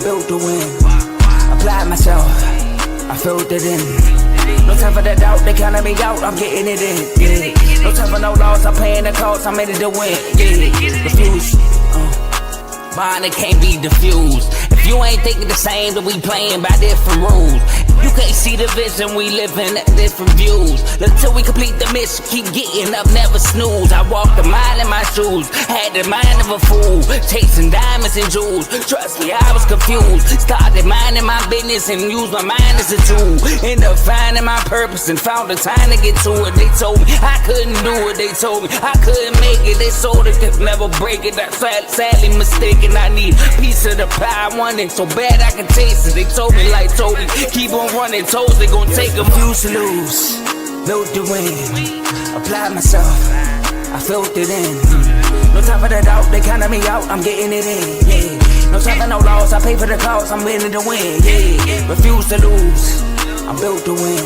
built to win. Applied myself, I filled it in. No time for the doubt, they counted me out, I'm getting it in. Yeah. No time for no loss, I'm paying the cost, I'm in it to win. Yeah. Refuse. Mine, it can't be diffused. If you ain't thinking the same, then we playing by different rules. You can't see the vision, we living at different views. Until we complete the mission, keep getting up, never snooze. I walked a mile in my shoes, had the mind of a fool, chasing diamonds and jewels. Trust me, I was confused. Started minding my business and used my mind as a tool. Ended up finding my purpose and found the time to get to it. They told me I couldn't do it, they told me I couldn't make it. They sold it, could never break it. That's sadly mistaken. I need a piece of the pie, I want it so bad I can taste it. They told me like Toby, keep on running, toes they gon' take them. Refuse to lose, built to win. Applied myself, I filled it in. No time for the doubt, they counted me out, I'm getting it in. Yeah. No time for no loss, I pay for the cost, I'm winning to win. Yeah. Refuse to lose, I'm built to win.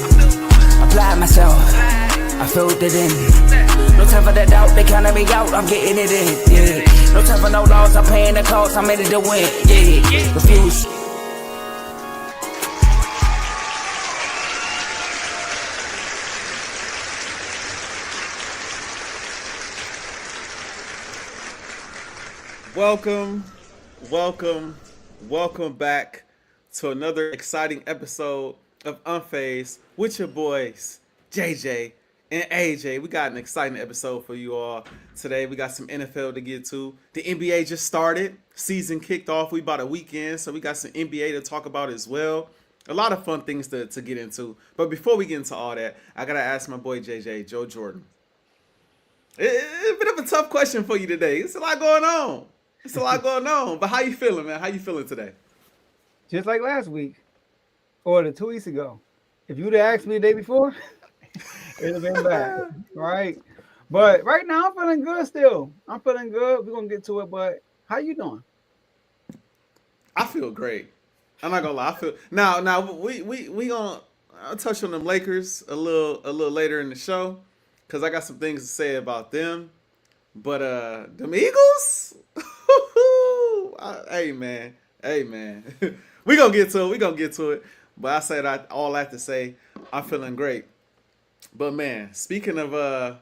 Applied myself, I filled it in. No time for the doubt, they counted me out, I'm getting it in. Yeah. No time for no loss, I'm paying the cost, I'm in it to win. Yeah. Refuse. Welcome back to another exciting episode of Unfazed with your boys, JJ and AJ. We got an exciting episode for you all today. We got some NFL to get to. The NBA just started. Season kicked off. We about a weekend, so we got some NBA to talk about as well. A lot of fun things to get into. But before we get into all that, I got to ask my boy JJ, Joe Jordan. It's a bit of a tough question for you today. It's a lot going on. But how you feeling, man? How you feeling today? Just like last week or the 2 weeks ago. If you'd have asked me the day before, it'd have been bad, right? But right now, I'm feeling good still. I'm feeling good. We're going to get to it, but how you doing? I feel great. I'm not going to lie. I feel now we going to touch on them Lakers a little later in the show because I got some things to say about them. But them Eagles? Hey man. we gonna get to it. But I said all that to say I'm feeling great. But man, speaking of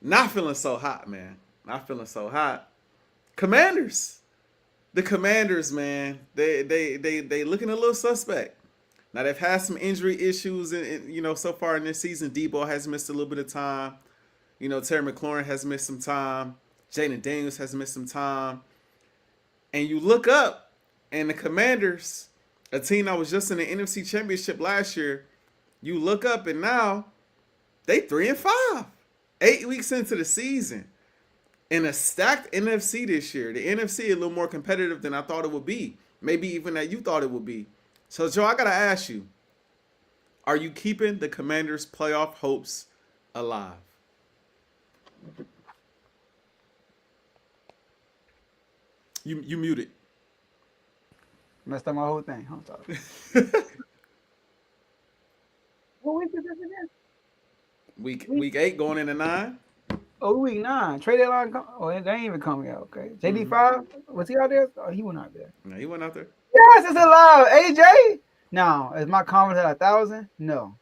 not feeling so hot, man. Commanders. The Commanders, man, they looking a little suspect. Now they've had some injury issues in so far in this season. Debo has missed a little bit of time. Terry McLaurin has missed some time. Jaden Daniels has missed some time. And you look up, and the Commanders, a team that was just in the NFC Championship last year, you look up, and now they 3-5, 8 weeks into the season. In a stacked NFC this year. The NFC a little more competitive than I thought it would be. Maybe even that you thought it would be. So, Joe, I got to ask you, are you keeping the Commanders' playoff hopes alive? You muted. Messed up my whole thing. I'm sorry. What week is this again? Week 8 going into 9. Oh, week 9. Trade deadline. They ain't even coming out. Okay. JD5, was he out there? Oh, he went out there. No, he went out there. Yes, it's allowed. AJ. Now, is my confidence at 1,000? No.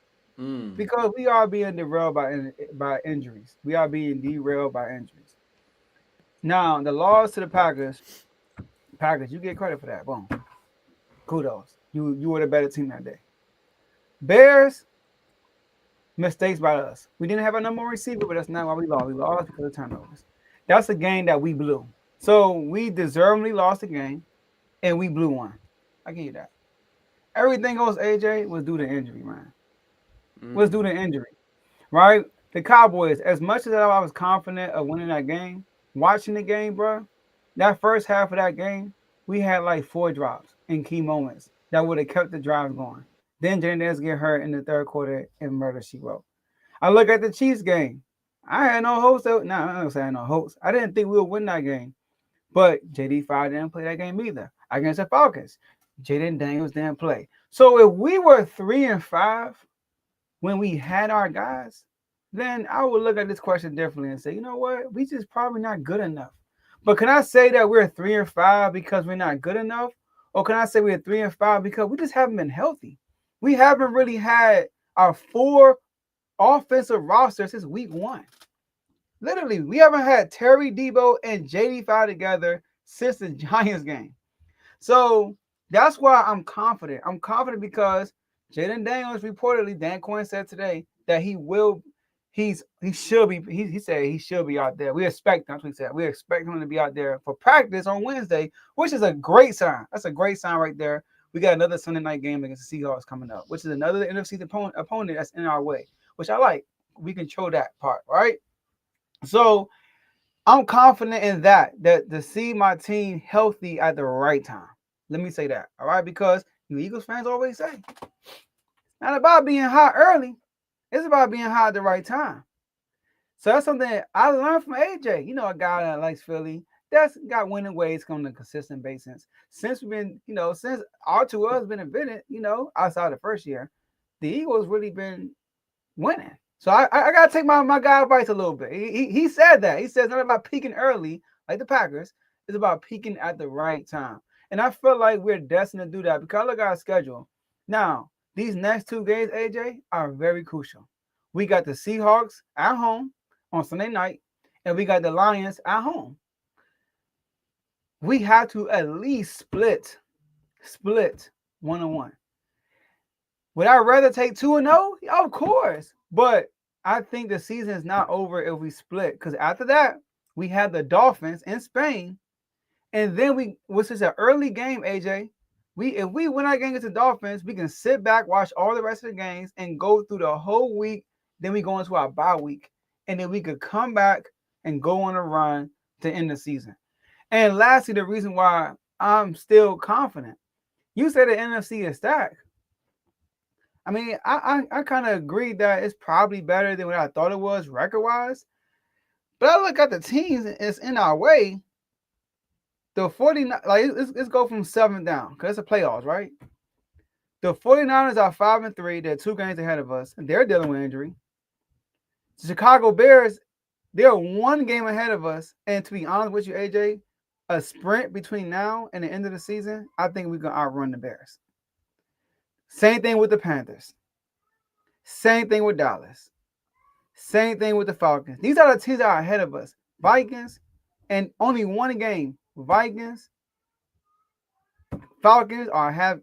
Because we are being derailed by injuries. We are being derailed by injuries. Now, the loss to the Packers, you get credit for that. Boom. Kudos. You were the better team that day. Bears, mistakes by us. We didn't have a number one receiver, but that's not why we lost. We lost because of turnovers. That's a game that we blew. So we deservedly lost the game, and we blew one. I give you that. Everything else, AJ, was due to injury, man. Was due to injury, right? The Cowboys, as much as I was confident of winning that game, watching the game, bro, that first half of that game, we had like 4 drops in key moments that would have kept the drive going. Then Jandez get hurt in the third quarter and murder she wrote. I look at the Chiefs game. I had no hopes. I'm not saying no hopes. I didn't think we would win that game. But JD5 didn't play that game either. Against the Falcons, Jaden Daniels didn't play. So if we were 3-5 when we had our guys, then I would look at this question differently and say, you know what? We just probably not good enough. But can I say that we're 3-5 because we're not good enough? Or can I say we're 3-5 because we just haven't been healthy? We haven't really had our 4 offensive roster since week 1. Literally, we haven't had Terry, Debo, and JD5 together since the Giants game. So that's why I'm confident. I'm confident because Jaden Daniels reportedly, Dan Quinn said today that he should be out there. We expect him, that's what he said. We expect him to be out there for practice on Wednesday, which is a great sign. That's a great sign right there. We got another Sunday night game against the Seahawks coming up, which is another NFC opponent that's in our way, which I like. We control that part, right? So I'm confident in that to see my team healthy at the right time. Let me say that, all right? Because you Eagles fans always say, it's not about being hot early. It's about being hot at the right time. So that's something I learned from AJ. You know, a guy that likes Philly, that's got winning ways on a consistent basis. Since we've been, since R2L has been invented, outside the first year, the Eagles really been winning. So I got to take my guy advice a little bit. He said that. He says it's not about peaking early like the Packers. It's about peaking at the right time. And I feel like we're destined to do that because I look at our schedule. Now, these next 2 games, AJ, are very crucial. We got the Seahawks at home on Sunday night, and we got the Lions at home. We have to at least split 1-1. Would I rather take 2-0? Of course. But I think the season is not over if we split. Because after that, we have the Dolphins in Spain. And then which is an early game, AJ. If we win our game against the Dolphins, we can sit back, watch all the rest of the games, and go through the whole week. Then we go into our bye week. And then we could come back and go on a run to end the season. And lastly, the reason why I'm still confident. You said the NFC is stacked. I mean, I kind of agree that it's probably better than what I thought it was record-wise. But I look at the teams, it's in our way. The 49ers, let's go from 7 down, because it's the playoffs, right? The 49ers are 5-3. They're 2 games ahead of us, and they're dealing with injury. The Chicago Bears, they're 1 game ahead of us. And to be honest with you, AJ, a sprint between now and the end of the season, I think we can outrun the Bears. Same thing with the Panthers. Same thing with Dallas. Same thing with the Falcons. These are the teams that are ahead of us. Vikings, and only 1 game. Vikings, Falcons, Dallas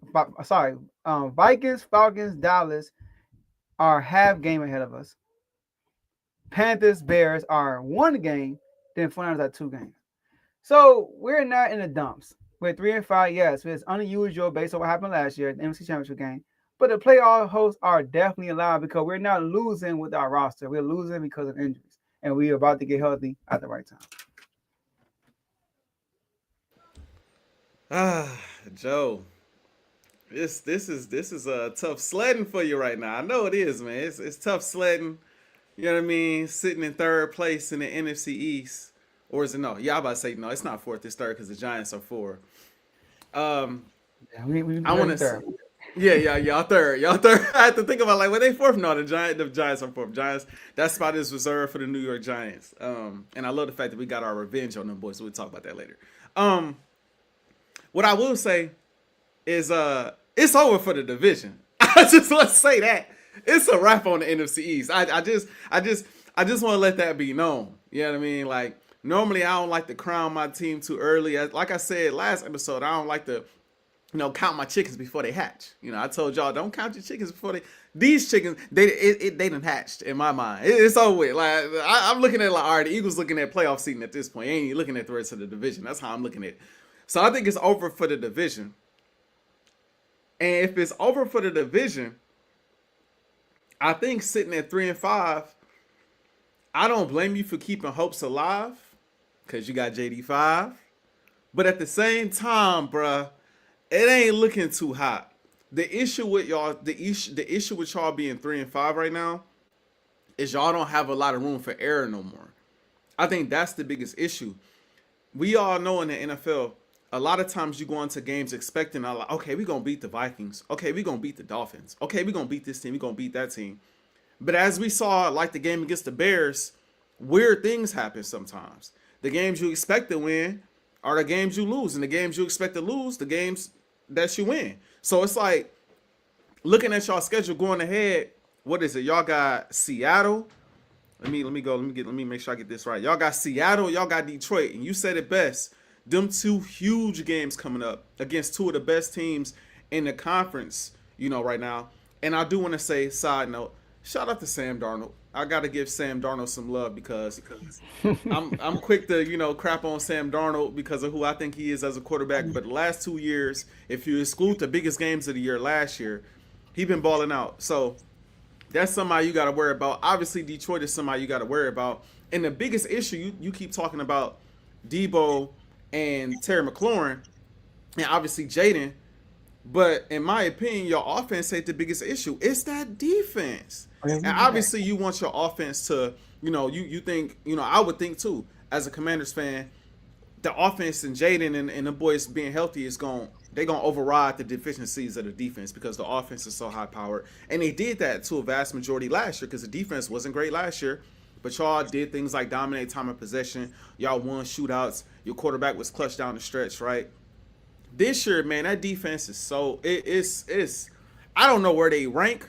are half game ahead of us. Panthers, Bears are 1 game. Then 49ers are 2 games. So we're not in the dumps. We're 3-5, yes. It's unusual based on what happened last year at the NFC Championship game. But the playoff hosts are definitely allowed because we're not losing with our roster. We're losing because of injuries. And we're about to get healthy at the right time. Joe, this is tough sledding for you right now. I know it is, man. It's tough sledding. You know what I mean? Sitting in 3rd place in the NFC East. Or is it no? Yeah, I'm about to say no. It's not 4th. It's 3rd because the Giants are 4. I want to say, y'all 3rd. Y'all 3rd. I had to think about they 4th. No, the Giants are 4th. Giants. That spot is reserved for the New York Giants. And I love the fact that we got our revenge on them boys. So we'll talk about that later. What I will say is, it's over for the division. I just want to say that it's a wrap on the NFC East. I just want to let that be known. You know what I mean? Normally, I don't like to crown my team too early. Like I said last episode, I don't like to, count my chickens before they hatch. I told y'all, don't count your chickens before they. These chickens, they done hatched in my mind. It's over with. I'm looking at all right, the Eagles looking at playoff seating at this point. Ain't even looking at the rest of the division. That's how I'm looking at it. So I think it's over for the division. And if it's over for the division, I think sitting at 3-5, I don't blame you for keeping hopes alive. Because you got JD5. But at the same time, bruh, it ain't looking too hot. The issue with y'all, the issue with y'all being 3-5 right now is y'all don't have a lot of room for error no more. I think that's the biggest issue. We all know in the NFL, a lot of times you go into games expecting, okay, we're going to beat the Vikings. Okay, we're going to beat the Dolphins. Okay, we're going to beat this team. We're going to beat that team. But as we saw, the game against the Bears, weird things happen sometimes. The games you expect to win are the games you lose. And the games you expect to lose, the games that you win. So it's like looking at y'all schedule going ahead. What is it? Y'all got Seattle. Let me make sure I get this right. Y'all got Seattle, y'all got Detroit, and you said it best. Them two huge games coming up against two of the best teams in the conference, right now. And I do want to say, side note, shout out to Sam Darnold. I gotta give Sam Darnold some love because I'm quick to crap on Sam Darnold because of who I think he is as a quarterback. But the last 2 years, if you exclude the biggest games of the year last year, he been balling out. So that's somebody you got to worry about. Obviously, Detroit is somebody you got to worry about. And the biggest issue, you keep talking about Debo and Terry McLaurin, and obviously Jaden. But in my opinion, your offense ain't the biggest issue. It's that defense. And obviously, you want your offense to, you think, I would think too, as a Commanders fan, the offense and Jaden and the boys being healthy is they're gonna override the deficiencies of the defense because the offense is so high powered. And they did that to a vast majority last year because the defense wasn't great last year. But y'all did things like dominate time of possession. Y'all won shootouts. Your quarterback was clutch down the stretch, right? This year, man, that defense is it's I don't know where they rank,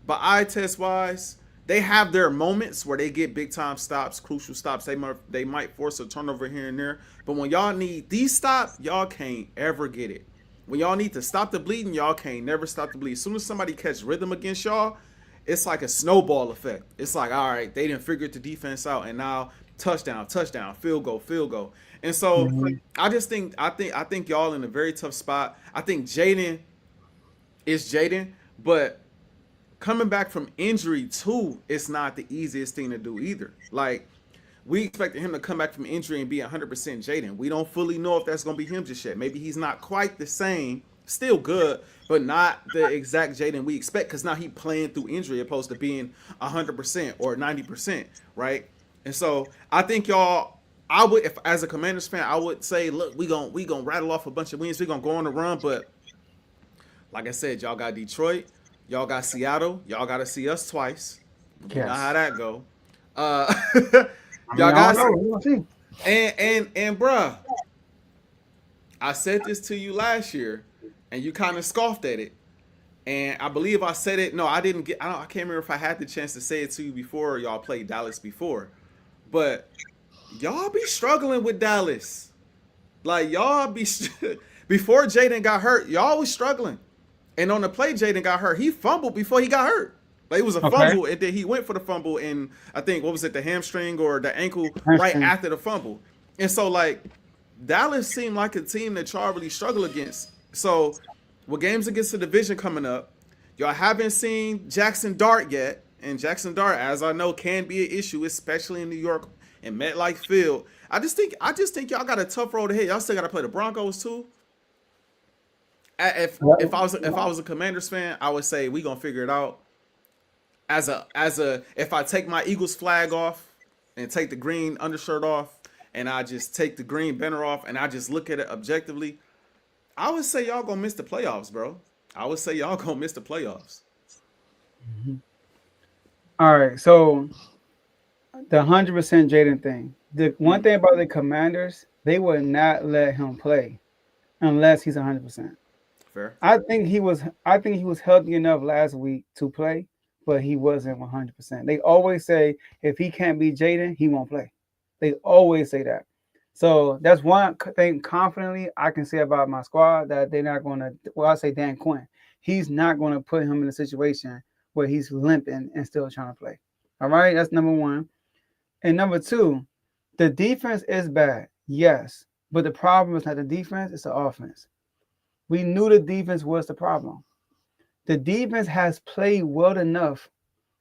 but eye test wise, they have their moments where they get big time stops, crucial stops. They might force a turnover here and there. But when y'all need these stops, y'all can't ever get it. When y'all need to stop the bleeding, y'all can't never stop the bleed. As soon as somebody catch rhythm against y'all, it's like a snowball effect. It's like, all right, they didn't figure the defense out, and now touchdown, field goal. And so I think y'all in a very tough spot. I think Jaden is Jaden, but coming back from injury too, it's not the easiest thing to do either. Like, we expected him to come back from injury and be 100% Jaden. We don't fully know if that's going to be him just yet. Maybe he's not quite the same. Still good, but not the exact Jaden we expect because now he playing through injury opposed to being 100% or 90%, right? And so I think y'all, I would, if as a Commanders fan, I would say, look, we gonna rattle off a bunch of wins. We're going to go on the run, but like I said, y'all got Detroit, y'all got Seattle, y'all got to see us twice. You know how that go. Y'all got and bruh, I said this to you last year, and you kind of scoffed at it. And I believe I said it. No, I didn't get. I can't remember if I had the chance to say it to you before y'all played Dallas before, but y'all be struggling with Dallas. Like y'all be before Jaden got hurt, y'all was struggling. And on the play, Jaden got hurt. He fumbled before he got hurt. Like it was a fumble, and then he went for the fumble, and I think what was it, the hamstring or the ankle right after the fumble. And so like Dallas seemed like a team that y'all really struggle against. So with games against the division coming up, y'all haven't seen Jackson Dart yet, and Jackson Dart, as I know, can be an issue, especially in New York and MetLife Field. I just think y'all got a tough road ahead. Y'all still got to play the Broncos too. If I was a Commanders fan, I would say we gonna figure it out. As a if I take my Eagles flag off and take the green undershirt off and I just take the green banner off and I just look at it objectively, I would say y'all gonna miss the playoffs, bro. I would say y'all gonna miss the playoffs. Mm-hmm. All right, so the 100% Jaden thing. The one thing about the Commanders, they would not let him play unless he's 100%. Fair. I think he was healthy enough last week to play, but he wasn't 100%. They always say if he can't be Jaden, he won't play. They always say that. So that's one thing confidently I can say about my squad, that they're not going to, well, I say Dan Quinn. He's not going to put him in a situation where he's limping and still trying to play. All right, that's number one. And number two, the defense is bad, yes, but the problem is not the defense, it's the offense. We knew the defense was the problem. The defense has played well enough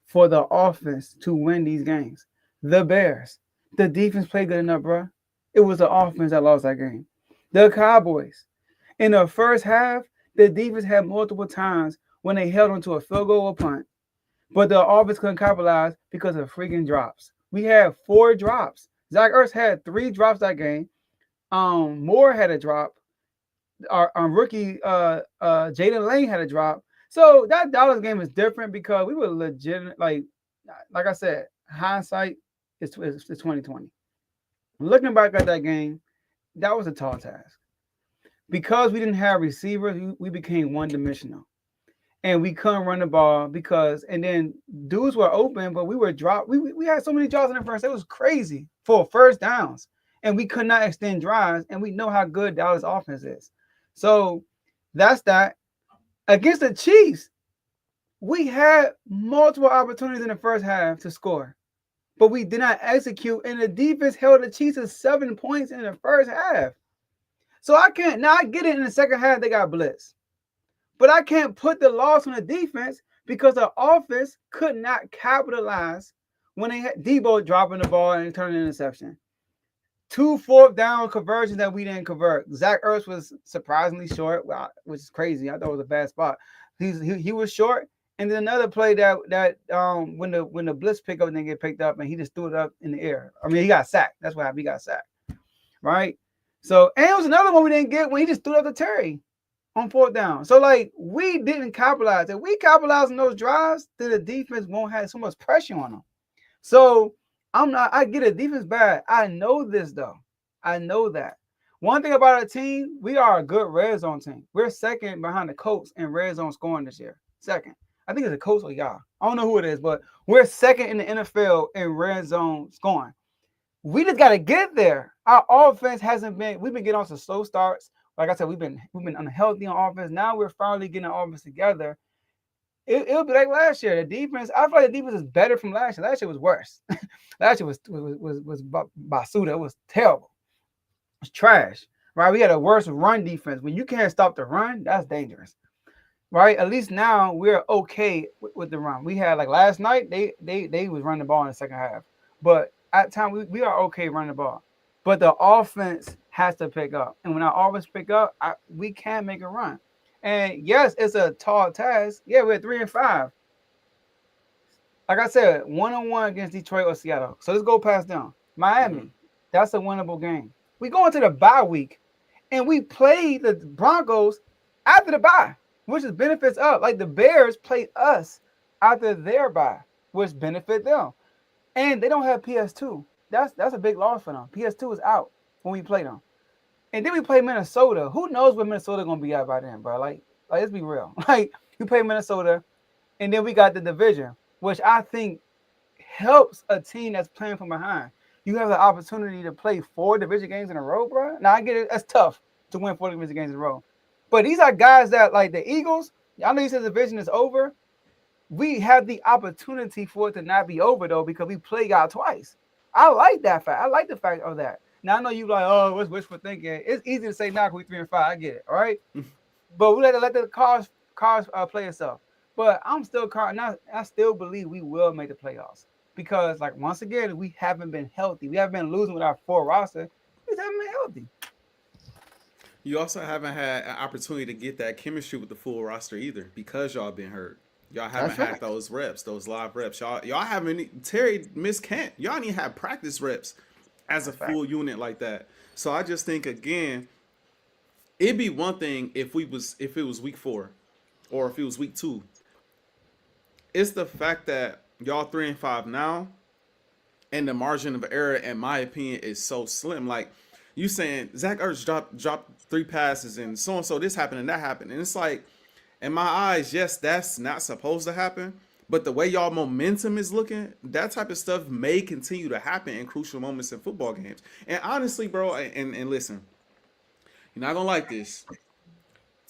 for the offense to win these games. The Bears, the defense played good enough, bro. It was the offense that lost that game. The Cowboys, in the first half, the defense had multiple times when they held onto a field goal or punt, but the offense couldn't capitalize because of freaking drops. We had 4 drops. Zach Ertz had 3 drops that game. Moore had a drop. Our rookie Jaden Lane had a drop. So that Dallas game is different because we were legit. Like I said, hindsight is 2020. Looking back at that game, that was a tall task. because we didn't have receivers, we became one dimensional. And we couldn't run the ball and then dudes were open, but we were dropped. We had so many drops in the first. It was crazy for first downs. And we could not extend drives. And we know how good Dallas offense is. So that's that. Against the Chiefs, we had multiple opportunities in the first half to score, but we did not execute. And the defense held the Chiefs to 7 points in the first half. So I can't. Now I get it. In the second half, they got blitzed. But I can't put the loss on the defense because the offense could not capitalize when they had Debo dropping the ball and turning an interception. 2 fourth down conversions that we didn't convert. Zach Ertz was surprisingly short, which is crazy. I thought it was a bad spot. He was short. And then another play that when the blitz pickup didn't get picked up and he just threw it up in the air. I mean, he got sacked. That's what happened. He got sacked. Right? So, and it was another one we didn't get when he just threw it up to Terry on fourth down. So, like, we didn't capitalize. If we capitalize on those drives, then the defense won't have so much pressure on them. So, I get it. Defense bad. I know this, though. I know that. One thing about our team, we are a good red zone team. We're second behind the Colts in red zone scoring this year. Second. I think it's the Colts or y'all. I don't know who it is, but we're second in the NFL in red zone scoring. We just got to get there. Our offense we've been getting on some slow starts. Like I said, we've been unhealthy on offense. Now we're finally getting our offense together. It'll be like last year. The defense, I feel like the defense is better from last year. Last year was worse. Last year was Basuda. It was terrible. It was trash. Right? We had a worse run defense. When you can't stop the run, that's dangerous. Right? At least now we're okay with the run. We had like last night, they was running the ball in the second half. But at time we are okay running the ball. But the offense has to pick up. And when our offense pick up, we can make a run. And yes, it's a tall task. Yeah, we're 3-5. Like I said, 1-1 against Detroit or Seattle. So let's go past them. Miami, that's a winnable game. We go into the bye week, and we play the Broncos after the bye, which is benefits us. Like the Bears play us after their bye, which benefit them. And they don't have PS2. That's a big loss for them. PS2 is out when we play them. And then we play Minnesota. Who knows where Minnesota going to be at by then, bro? Like, let's be real. Like, we play Minnesota, and then we got the division, which I think helps a team that's playing from behind. You have the opportunity to play 4 division games in a row, bro. Now, I get it. That's tough to win 4 division games in a row. But these are guys that, like the Eagles, I know you said the division is over. We have the opportunity for it to not be over, though, because we play y'all twice. I like that fact. I like the fact of that. Now, I know you like, oh, what's wishful thinking? It's easy to say, nah, we 3-5. I get it, all right? But we let the cars play itself. But I'm still I still believe we will make the playoffs because, like, once again, we haven't been healthy. We haven't been losing with our 4 roster. We just haven't been healthy. You also haven't had an opportunity to get that chemistry with the full roster either because y'all been hurt. Y'all haven't had those reps, those live reps. Y'all haven't. Terry missed camp. Y'all didn't have practice reps as a full unit like that. So I just think again, it'd be one thing if it was week 4, or if it was week 2. It's the fact that y'all 3-5 now, and the margin of error, in my opinion, is so slim. Like you saying, Zach Ertz dropped 3 passes, and so this happened and that happened, and it's like, in my eyes, yes, that's not supposed to happen. But the way y'all momentum is looking, that type of stuff may continue to happen in crucial moments in football games. And honestly, bro, and listen, you're not gonna like this.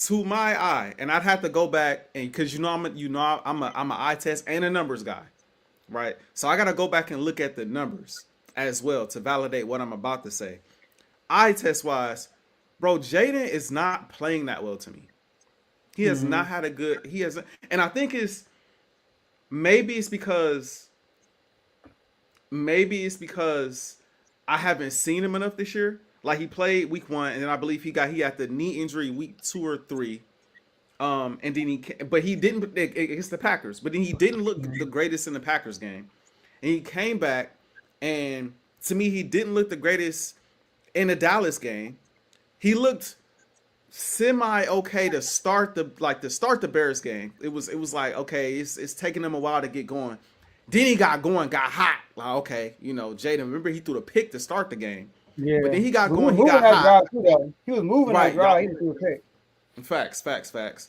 To my eye, and I'd have to go back and because I'm an eye test and a numbers guy, right? So I gotta go back and look at the numbers as well to validate what I'm about to say. Eye test wise, bro, Jaden is not playing that well to me. He has not had a good. He hasn't, and I think maybe it's because I haven't seen him enough this year. Like he played week 1, and then I believe he had the knee injury week 2 or 3. And then he didn't against the Packers. But then he didn't look the greatest in the Packers game, and he came back, and to me he didn't look the greatest in the Dallas game. He looked semi okay to start the Bears game. It was like, okay, it's taking them a while to get going. Then he got hot. Like, okay, Jaden, remember he threw the pick to start the game. But then Yeah, he got but he was going, he moving got that hot. drive too, though. He was moving that Right, drive. y'all. He didn't do a pick. Facts.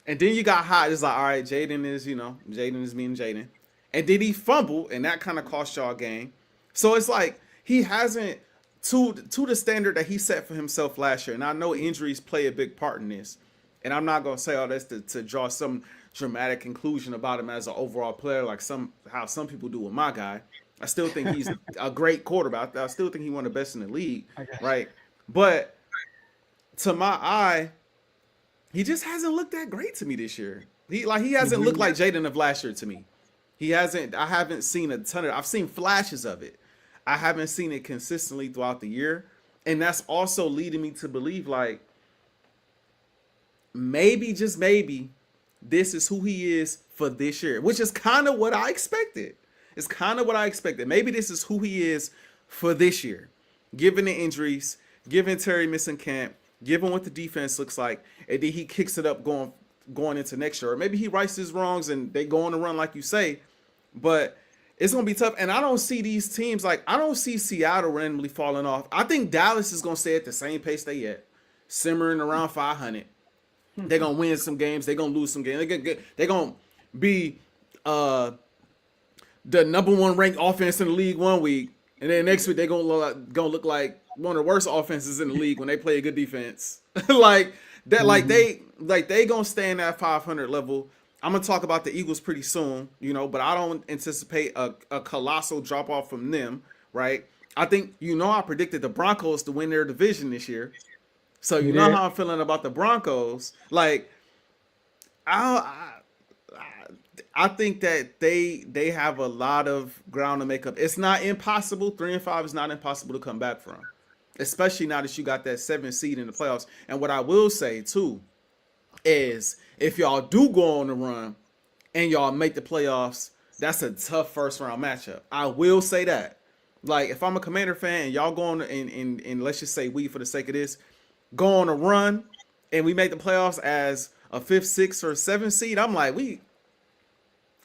And then you got hot. It's like, all right, Jaden is being Jaden. And then he fumbled, and that kind of cost y'all a game. So it's like he hasn't to the standard that he set for himself last year. And I know injuries play a big part in this. And I'm not gonna say all this to draw some dramatic conclusion about him as an overall player, like how some people do with my guy. I still think he's a great quarterback. I still think he's one of the best in the league, right? But to my eye, he just hasn't looked that great to me this year. He hasn't looked like Jaden of last year to me. He hasn't. I haven't seen a ton of. I've seen flashes of it. I haven't seen it consistently throughout the year, and that's also leading me to believe like maybe, just maybe, this is who he is for this year, which is kind of what I expected. It's kind of what I expected. Maybe this is who he is for this year, given the injuries, given Terry missing camp, given what the defense looks like, and then he kicks it up going into next year. Or maybe he rights his wrongs and they go on a run like you say, but it's going to be tough. And I don't see these teams, like I don't see Seattle randomly falling off. I think Dallas is going to stay at the same pace they at, simmering around 500. They're going to win some games. They're going to lose some games. They're going to be the number one ranked offense in the league one week, and then next week they're going to look like one of the worst offenses in the league when they play a good defense. like that, like they going to stay in that 500 level. I'm going to talk about the Eagles pretty soon, but I don't anticipate a colossal drop off from them, right? I think, I predicted the Broncos to win their division this year. So you know how I'm feeling about the Broncos. Like, I think that they have a lot of ground to make up. It's not impossible. 3-5 is not impossible to come back from, especially now that you got that 7th seed in the playoffs. And what I will say too is, if y'all do go on the run and y'all make the playoffs, that's a tough first round matchup. I will say that. Like, if I'm a Commander fan and y'all go on and let's just say we, for the sake of this, go on a run and we make the playoffs as a 5th, 6th, or 7th seed, I'm like, the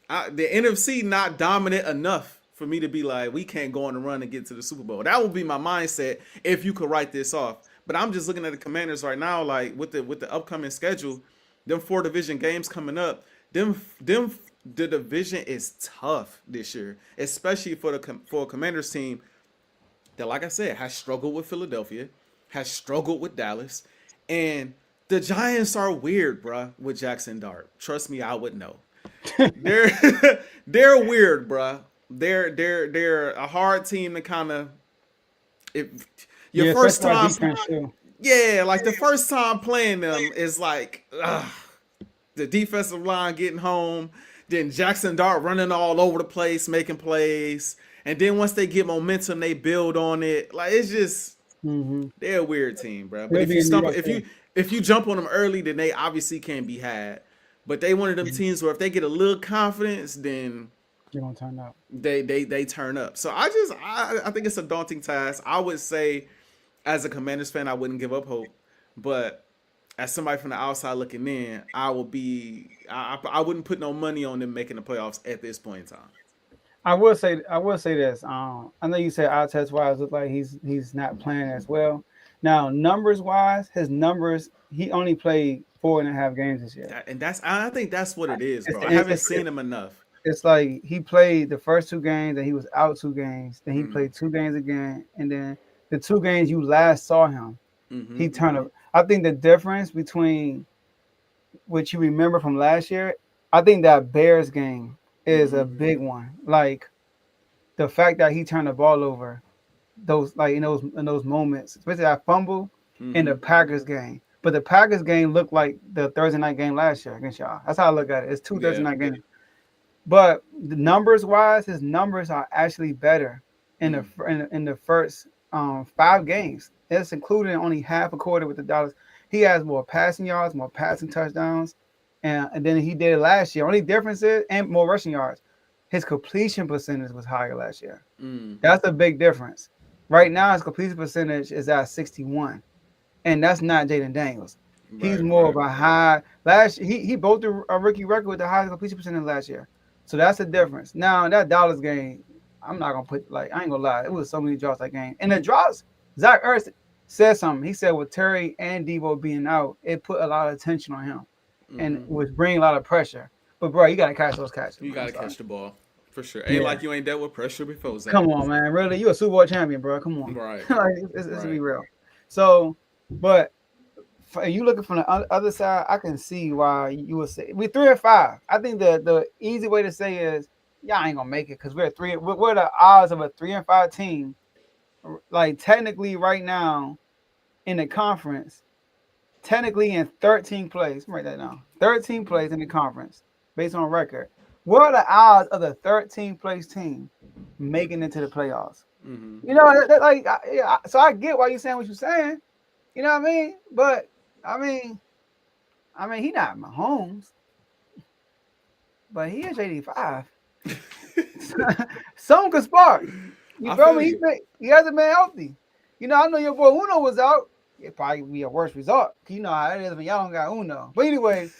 NFC not dominant enough for me to be like, we can't go on a run and get to the Super Bowl. That would be my mindset if you could write this off. But I'm just looking at the Commanders right now, like with the upcoming schedule, them 4 division games coming up, the division is tough this year, especially for a Commanders team that, like I said, has struggled with Philadelphia, has struggled with Dallas, and the Giants are weird, bruh, with Jackson Dart. Trust me, I would know. They're weird, bruh. They're a hard team to kind of first time. Yeah, like the first time playing them is like the defensive line getting home, then Jackson Dart running all over the place, making plays, and then once they get momentum, they build on it. Like, it's just they're a weird team, bro. But if you jump on them early, then they obviously can't be had. But they one of them teams where if they get a little confidence, then they're gonna turn up. They turn up. So I think it's a daunting task. I would say, as a Commanders fan, I wouldn't give up hope. But as somebody from the outside looking in, I wouldn't put no money on them making the playoffs at this point in time. I will say this. I know you said eye test wise look like he's not playing as well. Now, numbers wise, his numbers, he only played 4.5 games this year. And I think that's what it is, bro. I haven't seen him enough. It's like he played the first 2 games, and he was out 2 games. Then he played 2 games again, and then the 2 games you last saw him, he turned up. I think the difference between what you remember from last year, I think that Bears game is a big one. Like, the fact that he turned the ball over, those in those moments, especially that fumble in the Packers game. But the Packers game looked like the Thursday night game last year against y'all. That's how I look at it. It's 2 Thursday night games. But the numbers wise, his numbers are actually better in the first 5 games. That's including only half a quarter with the Dallas. He has more passing yards, more passing touchdowns, and then he did it last year. Only difference is, and more rushing yards. His completion percentage was higher last year. That's a big difference. Right now, his completion percentage is at 61, and that's not Jaden Daniels. He's more of a high. Last he broke a rookie record with the highest completion percentage last year. So that's the difference. Now, in that Dallas game, I'm not gonna I ain't gonna lie, it was so many drops that game, and the drops Zach Ertz said something. He said with Terry and Debo being out, it put a lot of tension on him and was bringing a lot of pressure. But bro, you gotta catch those catches. You gotta catch the ball for sure. Ain't Yeah. like you ain't dealt with pressure before, Zach. Come on, man. Really, you a Super Bowl champion, bro. Come on. Right. Like, it's to be real. So, but you looking from the other side, I can see why you would say we're 3-5. I think the easy way to say is y'all ain't gonna make it because we're the odds of a 3-5 team. Like technically, right now in the conference, technically in 13 plays. Write that down. 13 plays in the conference based on record. What are the odds of the 13th place team making it to the playoffs? You know, so I get why you're saying what you're saying. You know what I mean? But I mean, he not Mahomes, but he is 85. Some could spark. You feel me? He hasn't been healthy. You know, I know your boy Uno was out. It'd probably be a worse result. You know how it is when y'all don't got Uno. But anyway,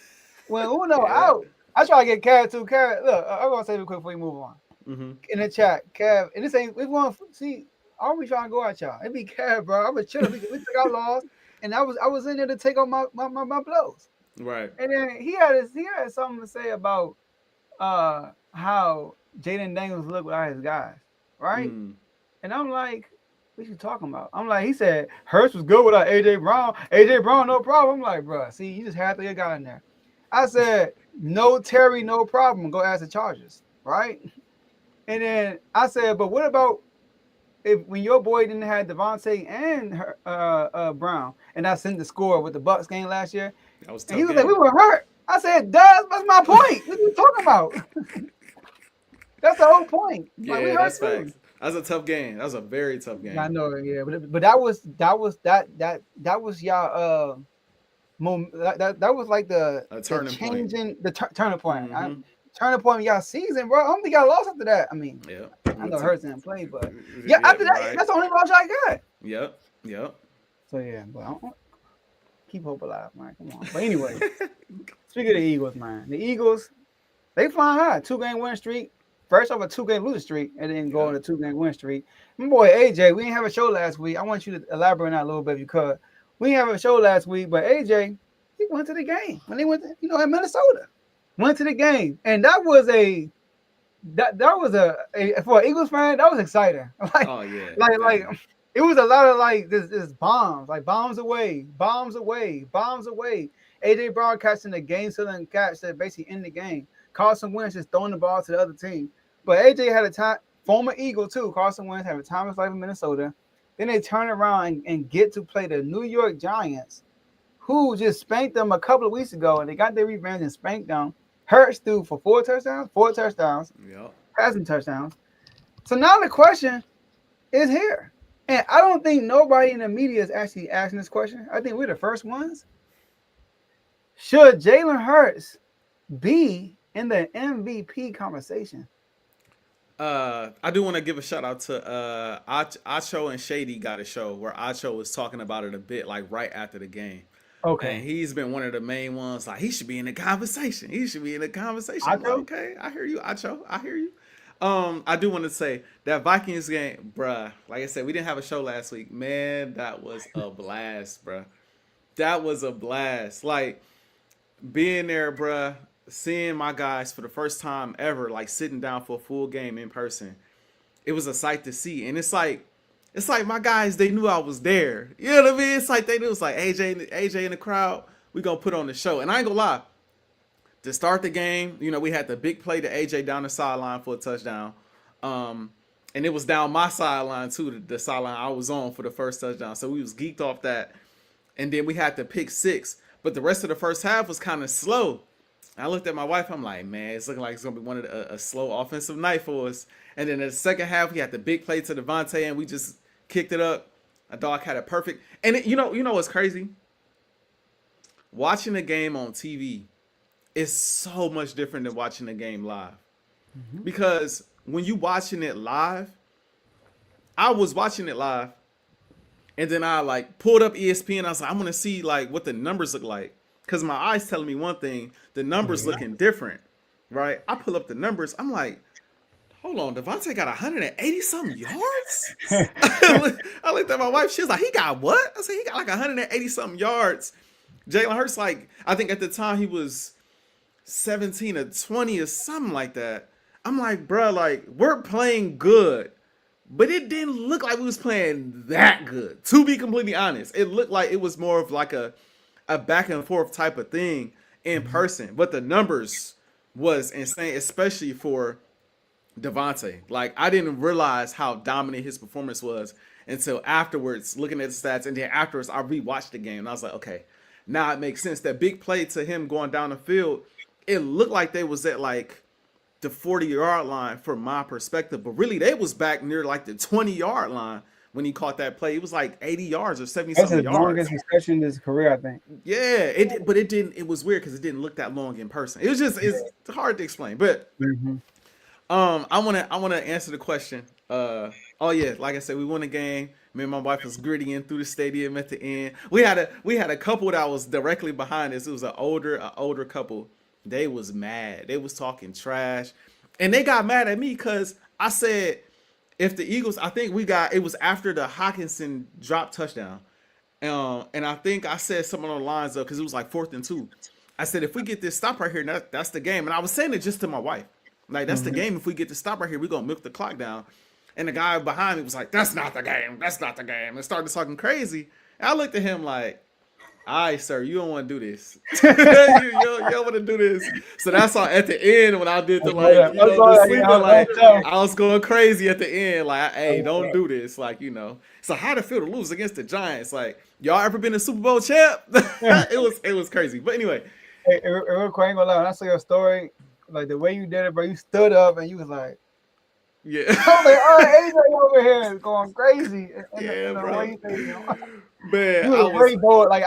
when Uno out, I try to get Kev too. Kev, look, I'm gonna say it quick before we move on. In the chat, Kev, and this ain't we want see. I always trying to go at y'all. It be Kev, bro. I was chilling. We took our loss, and I was in there to take on my blows. Right. And then he had something to say about how Jaden Daniels looked without his guys, right? And I'm like, what you talking about? I'm like, he said Hurts was good without AJ Brown. AJ Brown, no problem. I'm like, bro, see, you just had to get guy in there. I said, no Terry, no problem. Go ask the Chargers, right? And then I said, but what about when your boy didn't have Devontae and Brown, and I sent the score with the Bucks game last year, that was tough. And he was like, we were hurt. I said, that's my point. What are you talking about? That's the whole point. Yeah, like, that's facts. That was a tough game. That was a very tough game. I know, yeah, but that was y'all that was like the turning point. Turning point. Turning point in y'all season, bro. I don't think y'all lost after that. I mean, I know Hurts didn't play, but after that, that's the only loss y'all got. Yep. So yeah, but I don't keep hope alive, man. Come on. But anyway, speaking of the Eagles, man, the Eagles, they flying high. 2-game win streak. First off a 2-game losing streak, and then go on a 2-game win streak. My boy AJ, we didn't have a show last week. I want you to elaborate on that a little bit because we didn't have a show last week, but AJ, he went to the game when they went to, in Minnesota. Went to the game. And that was a for an Eagles fan, that was exciting. Like it was a lot of like this bombs, like bombs away. AJ Brown catching the game sealing catch that basically end the game. Carson Wentz just throwing the ball to the other team. But AJ had a time, former Eagle too. Carson Wentz had a time of his life in Minnesota. Then they turn around and get to play the New York Giants, who just spanked them a couple of weeks ago, and they got their revenge and spanked them. Hurts threw for 4 touchdowns, passing touchdowns. So now the question is here. And I don't think nobody in the media is actually asking this question. I think we're the first ones. Should Jalen Hurts be in the MVP conversation? I do want to give a shout out to Acho and Shady got a show where Acho was talking about it a bit like right after the game. Okay. And he's been one of the main ones. Like, he should be in the conversation. Like, okay, I hear you, Acho. I hear you. I do want to say that Vikings game, bruh. Like I said, we didn't have a show last week. Man, that was a blast, bruh. That was a blast. Like, being there, bruh, seeing my guys for the first time ever, like sitting down for a full game in person. It was a sight to see. And it's like my guys, they knew I was there. You know what I mean? It's like they knew. It's like AJ in the crowd. We gonna put on the show. And I ain't gonna lie. To start the game, we had the big play to AJ down the sideline for a touchdown. And it was down my sideline too, the sideline I was on for the first touchdown. So we was geeked off that. And then we had the pick 6. But the rest of the first half was kind of slow. I looked at my wife. I'm like, man, it's looking like it's gonna be one of a slow offensive night for us. And then in the second half, we had the big play to Devontae, and we just kicked it up. A dog had it perfect. And you know what's crazy? Watching the game on TV is so much different than watching the game live. Because when you watching it live, I was watching it live, and then I like pulled up ESPN. I was like, I'm gonna see like what the numbers look like. Because my eyes telling me one thing, the numbers looking different, right? I pull up the numbers. I'm like, hold on, Devontae got 180 something yards. I looked at my wife. She was like, he got what? I said, he got like 180 something yards. Jalen Hurts, like, I think at the time he was 17 or 20 or something like that. I'm like, bro, like, we're playing good, but it didn't look like we was playing that good. To be completely honest, it looked like it was more of like a back and forth type of thing in person. But the numbers was insane, especially for Devontae. Like, I didn't realize how dominant his performance was until afterwards, looking at the stats, and then afterwards I rewatched the game and I was like, okay, now it makes sense. That big play to him going down the field, it looked like they was at like the 40-yard line from my perspective, but really they was back near like the 20-yard line when he caught that play. It was like 80 yards or 70 That's something his yards. longest reception in his career, I think. Yeah, but it didn't. It was weird because it didn't look that long in person. It was just it's hard to explain. But I wanna answer the question. Oh yeah, like I said, we won a game. Me and my wife was grittying through the stadium at the end. We had a couple that was directly behind us. It was an older couple. They was mad. They was talking trash, and they got mad at me because I said, if the Eagles, I think it was after the Hawkinson drop touchdown. And I think I said something on the lines of, because it was like 4th and 2. I said, if we get this stop right here, that's the game. And I was saying it just to my wife. Like, that's the game. If we get this stop right here, we're going to milk the clock down. And the guy behind me was like, that's not the game. That's not the game. And started talking crazy. And I looked at him like, all right, sir, you don't want to do this. you don't want to do this. So that's all at the end when I did the I was going crazy at the end. Like, hey, don't do this. Like, So how to feel to lose against the Giants? Like, y'all ever been a Super Bowl champ? It was crazy. But anyway. Hey, real quick, I ain't gonna lie. When I saw your story, like the way you did it, bro, you stood up and you was like, yeah. I was like, oh, AJ over here is going crazy. Bro. Man, you were very bored. Like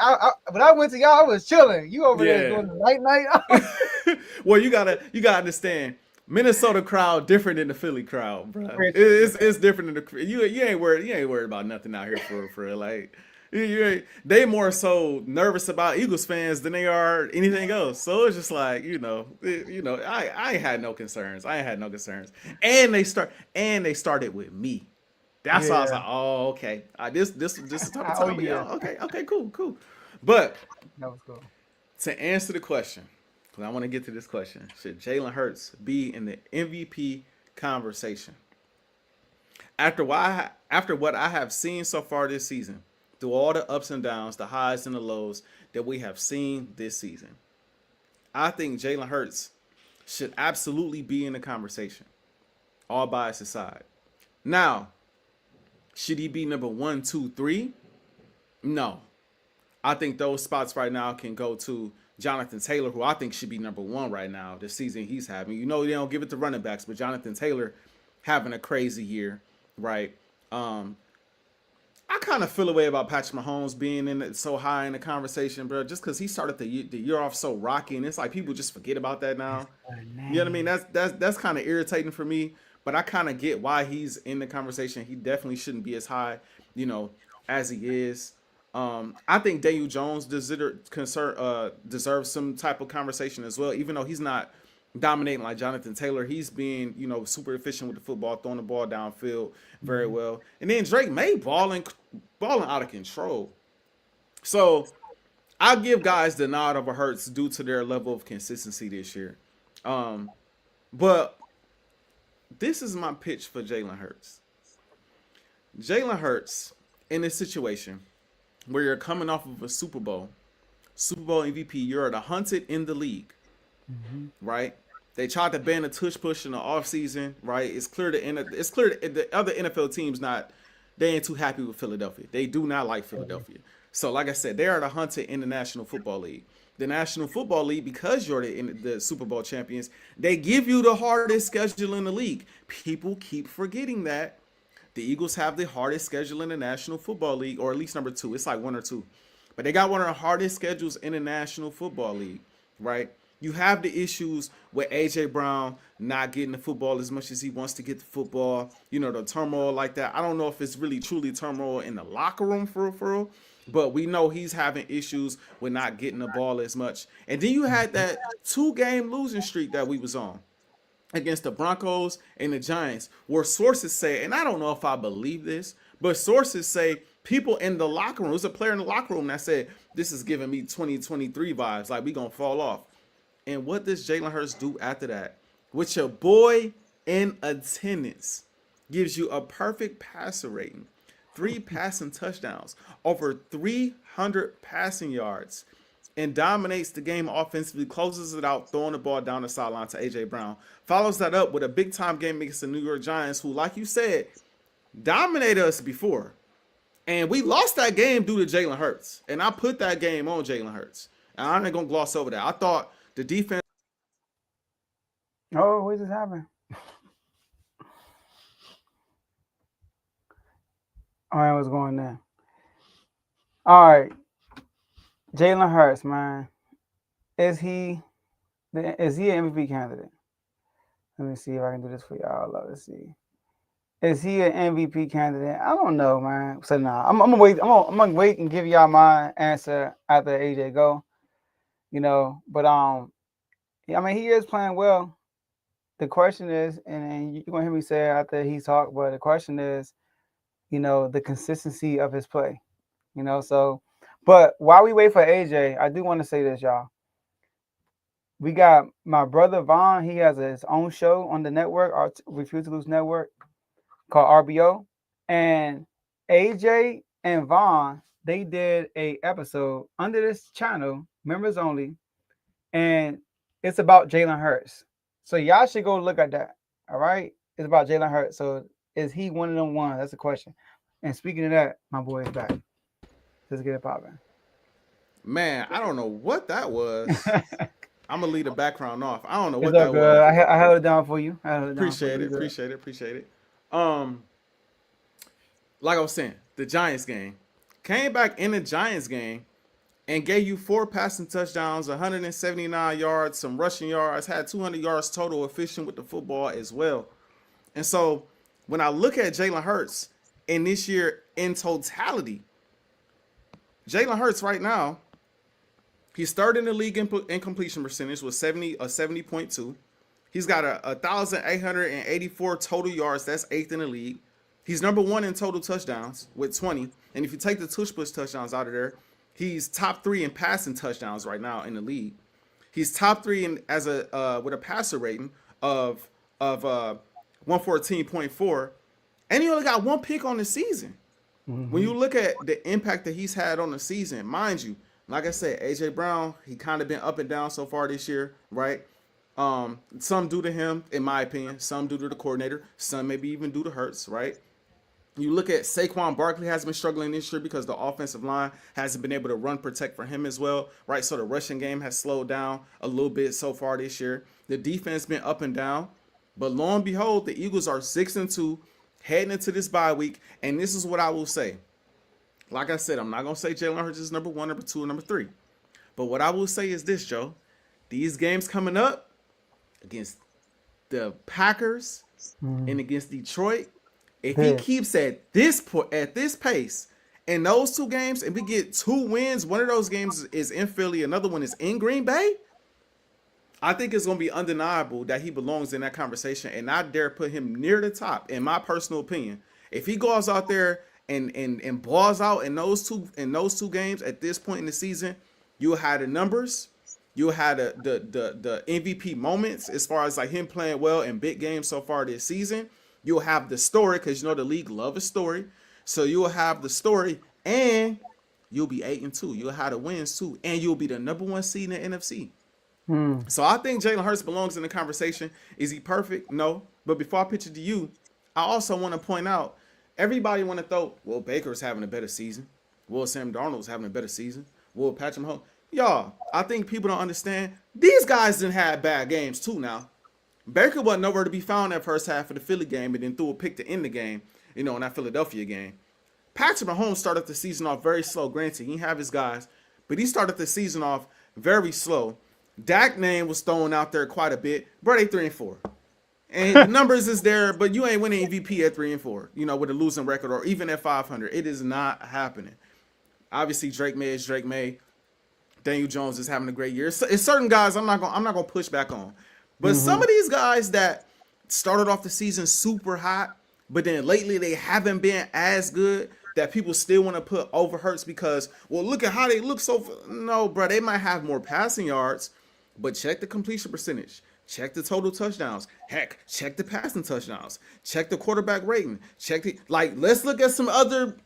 when I went to y'all, I was chilling. You over there doing the night. Well, you gotta understand. Minnesota crowd different than the Philly crowd, bro. It's different than the you ain't worried about nothing out here for like they more so nervous about Eagles fans than they are anything else. So it's just like I ain't had no concerns. And they started with me. That's why I was like, oh, okay. This is the type of time. Okay, cool. But that was cool. To answer the question, because I want to get to this question, should Jalen Hurts be in the MVP conversation? After what I have seen so far this season, through all the ups and downs, the highs and the lows that we have seen this season, I think Jalen Hurts should absolutely be in the conversation, all bias aside. Now, should he be number 1, 2, 3? No. I think those spots right now can go to Jonathan Taylor, who I think should be number 1 right now, the season he's having. They don't give it to running backs, but Jonathan Taylor having a crazy year, right? I kind of feel a way about Patrick Mahomes being so high in the conversation, bro, just because he started the year off so rocky, and it's like people just forget about that now. You know what I mean? That's kind of irritating for me. But I kind of get why he's in the conversation. He definitely shouldn't be as high, as he is. I think Daniel Jones deserves some type of conversation as well, even though he's not dominating like Jonathan Taylor. He's being, super efficient with the football, throwing the ball downfield very well. And then Drake May balling out of control. So I'll give guys the nod over Hurts due to their level of consistency this year. But this is my pitch for Jalen Hurts. Jalen Hurts, in this situation where you're coming off of a Super Bowl MVP, you're the hunted in the league, right? They tried to ban the tush push in the offseason, right? It's clear the other NFL teams they ain't too happy with Philadelphia. They do not like Philadelphia. So like I said, they are the hunted in the National Football League. The National Football League, because you're the Super Bowl champions, they give you the hardest schedule in the league. People keep forgetting that. The Eagles have the hardest schedule in the National Football League, or at least number 2. It's like 1 or 2. But they got one of the hardest schedules in the National Football League, right? You have the issues with Ajae Brown not getting the football as much as he wants to get the football. The turmoil like that. I don't know if it's really truly turmoil in the locker room for real. But we know he's having issues with not getting the ball as much. And then you had that 2-game losing streak that we was on. against the Broncos and the Giants, where sources say, and I don't know if I believe this, but sources say people in the locker room, there's a player in the locker room that said, this is giving me 2023 vibes, like we gonna fall off. And what does Jalen Hurts do after that? With your boy in attendance, gives you a perfect passer rating, 3 passing touchdowns, over 300 passing yards, and dominates the game offensively, closes it out, throwing the ball down the sideline to Ajae Brown. Follows that up with a big-time game against the New York Giants, who, like you said, dominated us before. And we lost that game due to Jalen Hurts. And I put that game on Jalen Hurts. And I'm not going to gloss over that. I thought the defense... Oh, what just happened? All right, what's going on? All right. Jalen Hurts, man. Is he an MVP candidate? Let me see if I can do this for y'all. Let's see. Is he an MVP candidate? I don't know, man. So nah, I'm gonna wait. I'm gonna wait and give y'all my answer after AJ go. But I mean, he is playing well. The question is, and you're gonna hear me say it after he talked, but the question is, the consistency of his play. So, but while we wait for AJ, I do want to say this, y'all. We got my brother Vaughn. He has his own show on the network, our Refuse to Lose Network, called RBO. And AJ and Vaughn, they did a episode under this channel, members only, and it's about Jalen Hurts. So y'all should go look at that. All right, it's about Jalen Hurts. So is he one of them ones? That's the question. And speaking of that, my boy is back. Let's get it popping. Man, I don't know what that was. I'm gonna leave the background off. I don't know what It's that good. was. I held it down for you. Appreciate it. Like I was saying, the Giants game. Came back in the Giants game and gave you 4 passing touchdowns, 179 yards, some rushing yards, had 200 yards total, efficient with the football as well. And so when I look at Jalen Hurts in this year in totality, Jalen Hurts right now, he's third in the league in completion percentage with 70.2. He's got 1,884 total yards. That's 8th in the league. He's number 1 in total touchdowns with 20. And if you take the tush push touchdowns out of there, he's top 3 in passing touchdowns right now in the league. He's top 3 in with a passer rating of 114.4, and he only got 1 pick on the season. Mm-hmm. When you look at the impact that he's had on the season, mind you, like I said, Ajae Brown, he kind of been up and down so far this year, right? Some due to him, in my opinion. Some due to the coordinator. Some maybe even due to Hurts, right? You look at Saquon Barkley has been struggling this year because the offensive line hasn't been able to run protect for him as well, right? So the rushing game has slowed down a little bit so far this year. The defense been up and down, but lo and behold, the Eagles are 6-2 heading into this bye week, and this is what I will say. Like I said, I'm not gonna say Jalen Hurts is number 1, number 2, or number 3, but what I will say is this, Joe: these games coming up against the Packers and against Detroit. If he keeps at this pace in those 2 games, and we get 2 wins, one of those games is in Philly, another one is in Green Bay, I think it's going to be undeniable that he belongs in that conversation, and I dare put him near the top, in my personal opinion. If he goes out there and balls out in those two games at this point in the season, you'll have the numbers, you'll have the MVP moments as far as like him playing well in big games so far this season. You'll have the story, because the league love a story. So you'll have the story, and you'll be 8-2. You'll have the wins too, and you'll be the number 1 seed in the NFC. So I think Jalen Hurts belongs in the conversation. Is he perfect? No. But before I pitch it to you, I also want to point out, everybody want to throw, well, Baker's having a better season. Well, Sam Darnold's having a better season. Well, Patrick Mahomes. Y'all, I think people don't understand. These guys didn't have bad games too now. Baker wasn't nowhere to be found that first half of the Philly game, and then threw a pick to end the game, in that Philadelphia game. Patrick Mahomes started the season off very slow. Granted, he didn't have his guys, but he started the season off very slow. Dak name was thrown out there quite a bit. Bro, they 3-4. And the numbers is there, but you ain't winning MVP at 3-4, with a losing record, or even at 500. It is not happening. Obviously, Drake May is Drake May. Daniel Jones is having a great year. It's certain guys I'm not gonna push back on. But some of these guys that started off the season super hot, but then lately they haven't been as good, that people still want to put over Hurts because, well, look at how they look so. No, bro, they might have more passing yards, but check the completion percentage. Check the total touchdowns. Heck, check the passing touchdowns. Check the quarterback rating. Check the let's look at some other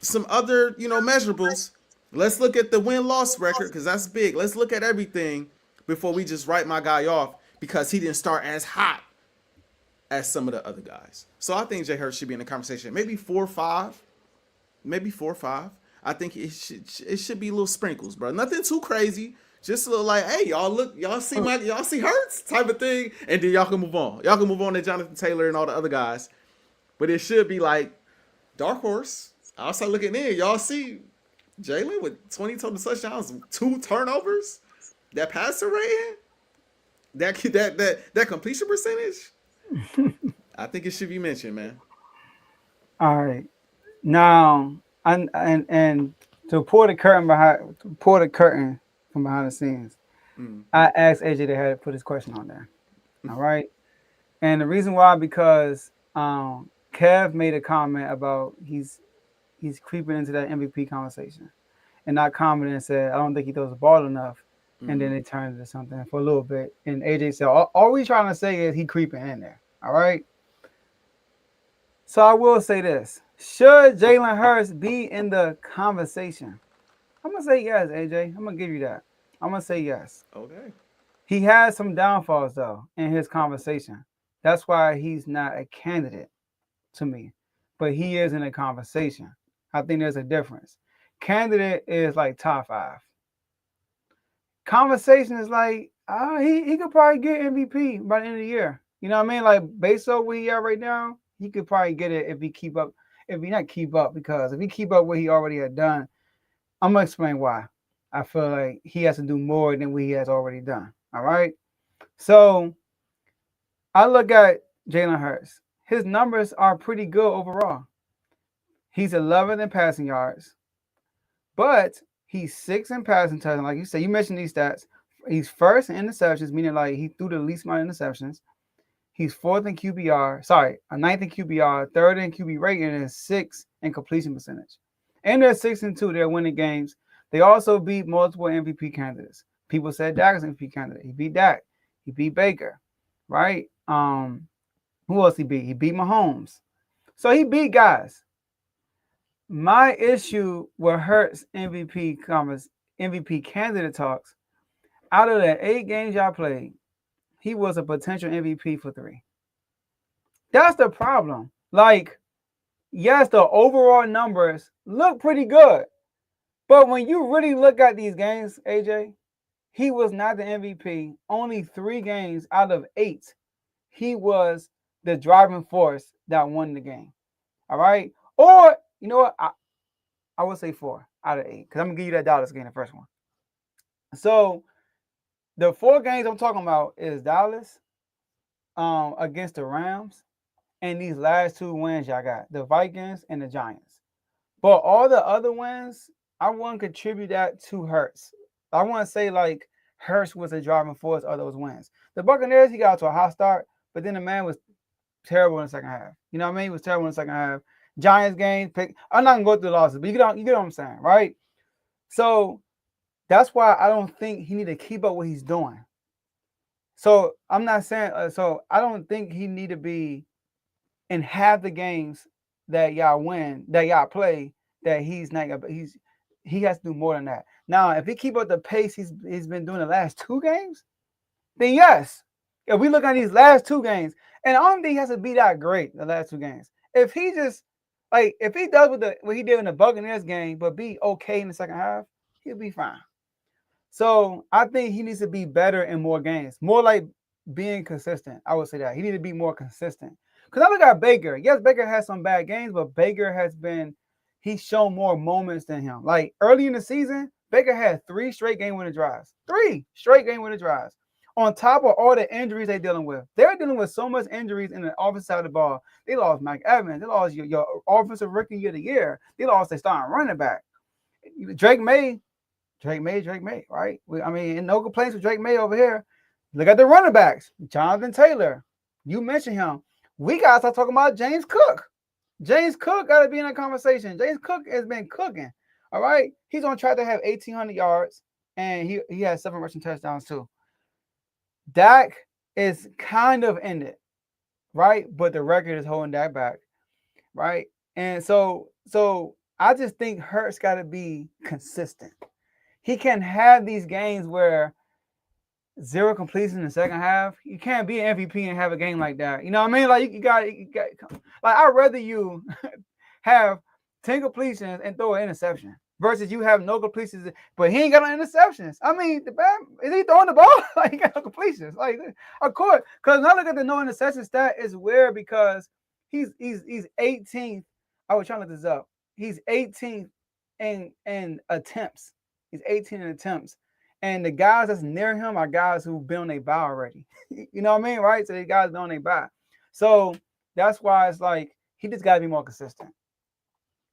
measurables. Let's look at the win-loss record because that's big. Let's look at everything before we just write my guy off because he didn't start as hot as some of the other guys. So I think Jay Hurts should be in the conversation. Maybe 4 or 5. Maybe 4 or 5. I think it should be little sprinkles, bro. Nothing too crazy. Just a little like, hey, y'all see Hurts type of thing, and then y'all can move on. Y'all can move on to Jonathan Taylor and all the other guys. But it should be like dark horse. Outside looking in, y'all see Jalen with 20 total touchdowns, 2 turnovers, that passer rating, that completion percentage. I think it should be mentioned, man. All right. Now, and to pull the curtain from behind the scenes, I asked AJ to put his question on there. All right. And the reason why, because Kev made a comment about he's creeping into that MVP conversation, and not commented and said, I don't think he throws the ball enough. And then it turned into something for a little bit. And AJ said, all we trying to say is he creeping in there. All right. So I will say this. Should Jalen Hurts be in the conversation? I'm going to say yes, AJ. I'm going to give you that. I'm going to say yes. Okay. He has some downfalls, though, in his conversation. That's why he's not a candidate to me. But he is in a conversation. I think there's a difference. Candidate is like top 5. Conversation is like, he could probably get MVP by the end of the year. You know what I mean? Like, based on where he at right now, he could probably get it if he keep up. If he not keep up, because if he keep up what he already had done, I'm going to explain why. I feel like he has to do more than what he has already done. All right? So, I look at Jalen Hurts. His numbers are pretty good overall. He's 11th in passing yards, but he's 6th in passing touchdowns. Like you said, you mentioned these stats. He's first in interceptions, meaning like he threw the least amount of interceptions. He's 4th in QBR. Sorry, 9th in QBR, 3rd in QB rating, and 6th in completion percentage. And they're 6-2. They're winning games. They also beat multiple MVP candidates. People said Dak is an MVP candidate. He beat Dak. He beat Baker, right? Who else he beat? He beat Mahomes. So he beat guys. My issue with Hurts MVP candidate talks, out of the 8 games y'all played, he was a potential MVP for 3. That's the problem. Like, yes, the overall numbers look pretty good. But when you really look at these games, AJ, he was not the MVP. Only 3 games out of 8, he was the driving force that won the game. All right? Or, you know what? I would say 4 out of 8. Because I'm going to give you that Dallas game, the first one. So, the 4 games I'm talking about is Dallas against the Rams, and these last 2 wins y'all got, the Vikings and the Giants. But all the other wins, I want to contribute that to Hurts. I want to say like Hurts was a driving force of those wins. The Buccaneers, he got to a hot start, but then the man was terrible in the second half. You know what I mean? He was terrible in the second half. Giants game, I'm not going to go through the losses, but you get what I'm saying, right? So, that's why I don't think he need to keep up what he's doing. So I'm not saying so I don't think he need to be in half the games that y'all win, that y'all play, that he's not. He has to do more than that. Now, if he keep up the pace he's been doing the last 2 games, then yes. If we look at these last 2 games, and I don't think he has to be that great the last 2 games. If he just if he does what he did in the Buccaneers game, but be okay in the second half, he'll be fine. So I think he needs to be better in more games, more like being consistent. I would say that he needs to be more consistent. Because I look at Baker. Yes, Baker has some bad games, but Baker he's shown more moments than him. Like early in the season, Baker had 3 straight game-winning drives. 3 straight game-winning drives. On top of all the injuries they're dealing with. They're dealing with so much injuries in the offensive side of the ball. They lost Mike Evans. They lost your offensive rookie of the year. They lost their starting running back. Drake May, right? I mean, no complaints with Drake May over here. Look at the running backs. Jonathan Taylor. You mentioned him. We got to start talking about James Cook. James Cook got to be in that conversation. James Cook has been cooking. All right. He's on track to have 1,800 yards, and he has 7 rushing touchdowns too. Dak is kind of in it, right? But the record is holding Dak back, right? And so I just think Hurts got to be consistent. He can have these games where 0 completions in the second half. You can't be an MVP and have a game like that. You know what I mean? Like you got like I'd rather you have 10 completions and throw an interception versus you have no completions, but he ain't got no interceptions. I mean, is he throwing the ball? Like he got no completions. Like of course, because now look at the no interception stat is weird because he's 18th. I was trying to look this up. He's 18th in attempts. He's 18 in attempts. And the guys that's near him are guys who've been on their bye already. You know what I mean? Right? So the guys been on their bye. So that's why it's like he just got to be more consistent.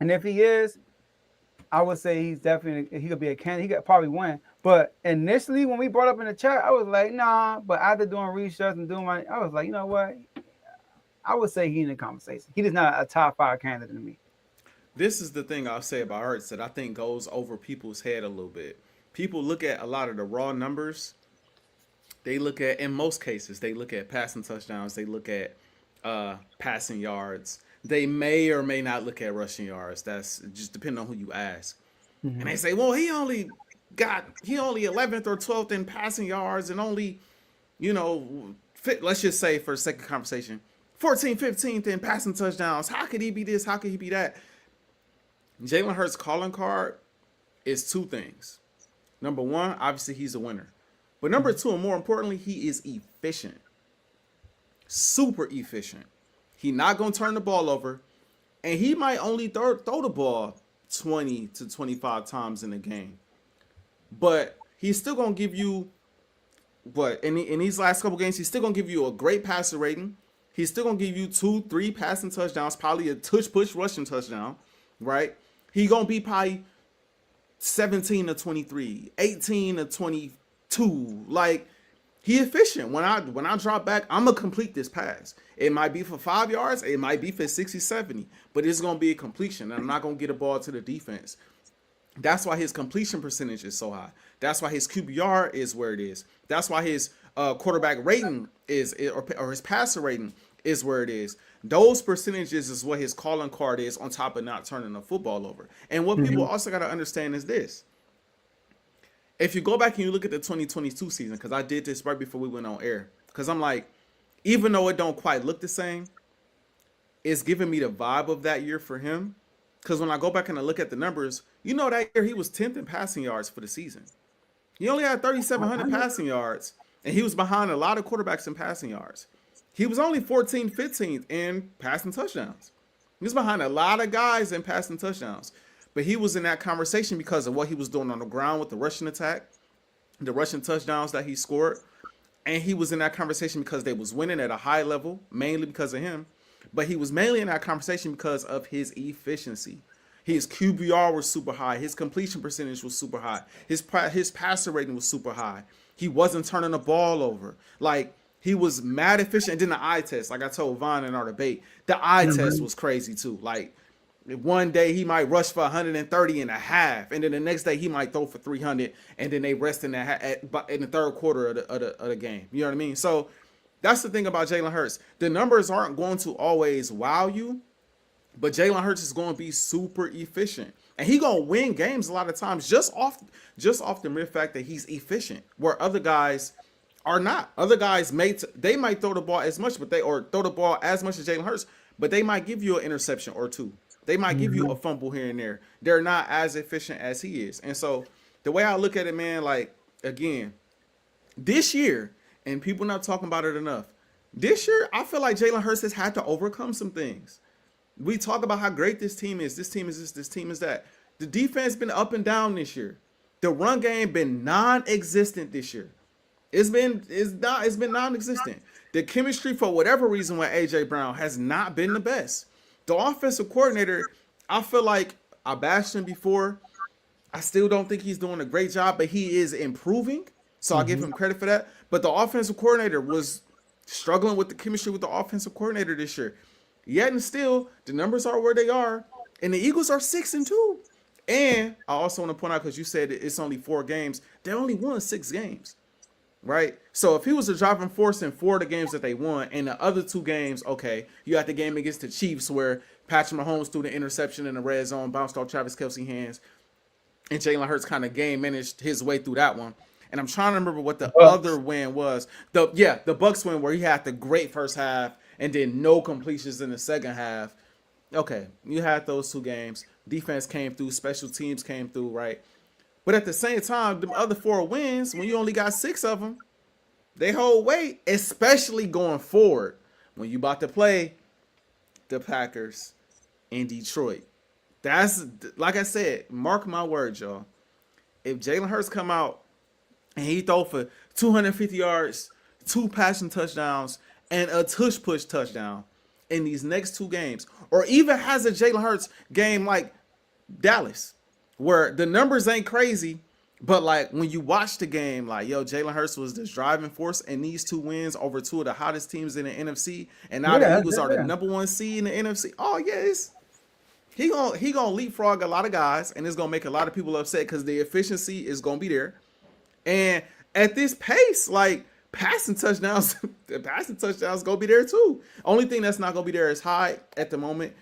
And if he is, I would say he's definitely, he could be a candidate. He could probably win. But initially, when we brought up in the chat, I was like, nah. But after doing research and I was like, you know what? I would say he's in the conversation. He is not a top 5 candidate to me. This is the thing I'll say about Hurts that I think goes over people's head a little bit. People look at a lot of the raw numbers. They look at, in most cases, they look at passing touchdowns. They look at passing yards. They may or may not look at rushing yards. That's just depending on who you ask. Mm-hmm. And they say, well, he only 11th or 12th in passing yards and only, let's just say for the sake of conversation, 14th, 15th in passing touchdowns. How could he be this? How could he be that? Jalen Hurts' calling card is 2 things. Number 1, obviously he's a winner. But number 2, and more importantly, he is efficient. Super efficient. He's not going to turn the ball over. And he might only throw the ball 20 to 25 times in a game. But he's still going to give you, in these last couple games, he's still going to give you a great passer rating. He's still going to give you 2, 3 passing touchdowns, probably a push rushing touchdown, right? He's going to be probably 17 to 23, 18 to 22. Like, he efficient. When I drop back, I'm going to complete this pass. It might be for 5 yards. It might be for 60, 70. But it's going to be a completion. And I'm not going to get a ball to the defense. That's why his completion percentage is so high. That's why his QBR is where it is. That's why his quarterback rating or his passer rating is where it is. Those percentages is what his calling card is on top of not turning the football over. And what people also got to understand is this. If you go back and you look at the 2022 season, because I did this right before we went on air, because I'm like, even though it don't quite look the same, it's giving me the vibe of that year for him. Because when I go back and I look at the numbers, that year he was 10th in passing yards for the season. He only had 3,700 passing yards, and he was behind a lot of quarterbacks in passing yards. He was only 14th, 15th in passing touchdowns. He was behind a lot of guys in passing touchdowns. But he was in that conversation because of what he was doing on the ground with the rushing attack, the rushing touchdowns that he scored. And he was in that conversation because they was winning at a high level, mainly because of him. But he was mainly in that conversation because of his efficiency. His QBR was super high. His completion percentage was super high. His passer rating was super high. He wasn't turning the ball over. Like, he was mad efficient. And then the eye test, like I told Vaughn in our debate, the eye test was crazy too. Like, one day he might rush for 130 and a half, and then the next day he might throw for 300, and then they rest in the third quarter of the game. You know what I mean? So that's the thing about Jalen Hurts. The numbers aren't going to always wow you, but Jalen Hurts is going to be super efficient, and he gonna win games a lot of times just off the mere fact that he's efficient, where other guys are not. Other guys they might throw the ball as much, or throw the ball as much as Jalen Hurts, but they might give you an interception or 2. They might give you a fumble here and there. They're not as efficient as he is. And so the way I look at it, man, like, again, this year, and people not talking about it enough, this year, I feel like Jalen Hurts has had to overcome some things. We talk about how great this team is. This team is this team is that. The defense been up and down this year. The run game been non-existent this year. It's been non-existent. The chemistry, for whatever reason, with Ajae Brown has not been the best. The offensive coordinator, I feel like I bashed him before. I still don't think he's doing a great job, but he is improving. So I give him credit for that. But the offensive coordinator was struggling with the chemistry with the offensive coordinator this year. Yet and still, the numbers are where they are, and the Eagles are 6-2. And I also want to point out, because you said it's only 4 games, they only won 6 games, right? So if he was a driving force in 4 of the games that they won, and the other 2 games, okay, you got the game against the Chiefs where Patrick Mahomes threw the interception in the red zone, bounced off Travis Kelce's hands, and Jalen Hurts kind of game managed his way through that one. And I'm trying to remember what the other win was. The Bucks win where he had the great first half and then no completions in the second half. Okay, you had those 2 games. Defense came through, special teams came through, right? But at the same time, the other 4 wins, when you only got 6 of them, they hold weight, especially going forward when you about to play the Packers in Detroit. That's, like I said, mark my words, y'all. If Jalen Hurts come out and he throw for 250 yards, 2 passing touchdowns, and a tush push touchdown in these next 2 games, or even has a Jalen Hurts game like Dallas, where the numbers ain't crazy, but like when you watch the game, like, yo, Jalen Hurts was this driving force in these 2 wins over 2 of the hottest teams in the NFC, and now the Eagles are the number 1 seed in the NFC. Oh yes, he gonna leapfrog a lot of guys, and it's gonna make a lot of people upset because the efficiency is gonna be there. And at this pace, like passing touchdowns, the passing touchdowns gonna be there too. Only thing that's not gonna be there as high at the moment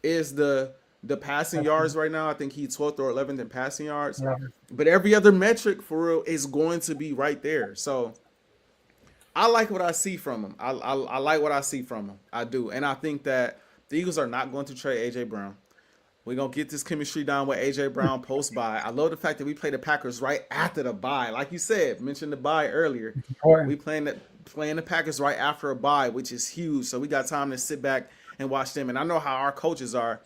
is the passing yards right now. I think he's 12th or 11th in passing yards. Yeah. But every other metric for real is going to be right there. So I like what I see from him. I like what I see from him. I do. And I think that the Eagles are not going to trade A.J. Brown. We're going to get this chemistry down with A.J. Brown post-bye. I love the fact that we play the Packers right after the bye. Like you said, mentioned the bye earlier. We playing the Packers right after a bye, which is huge. So we got time to sit back and watch them. And I know how our coaches are.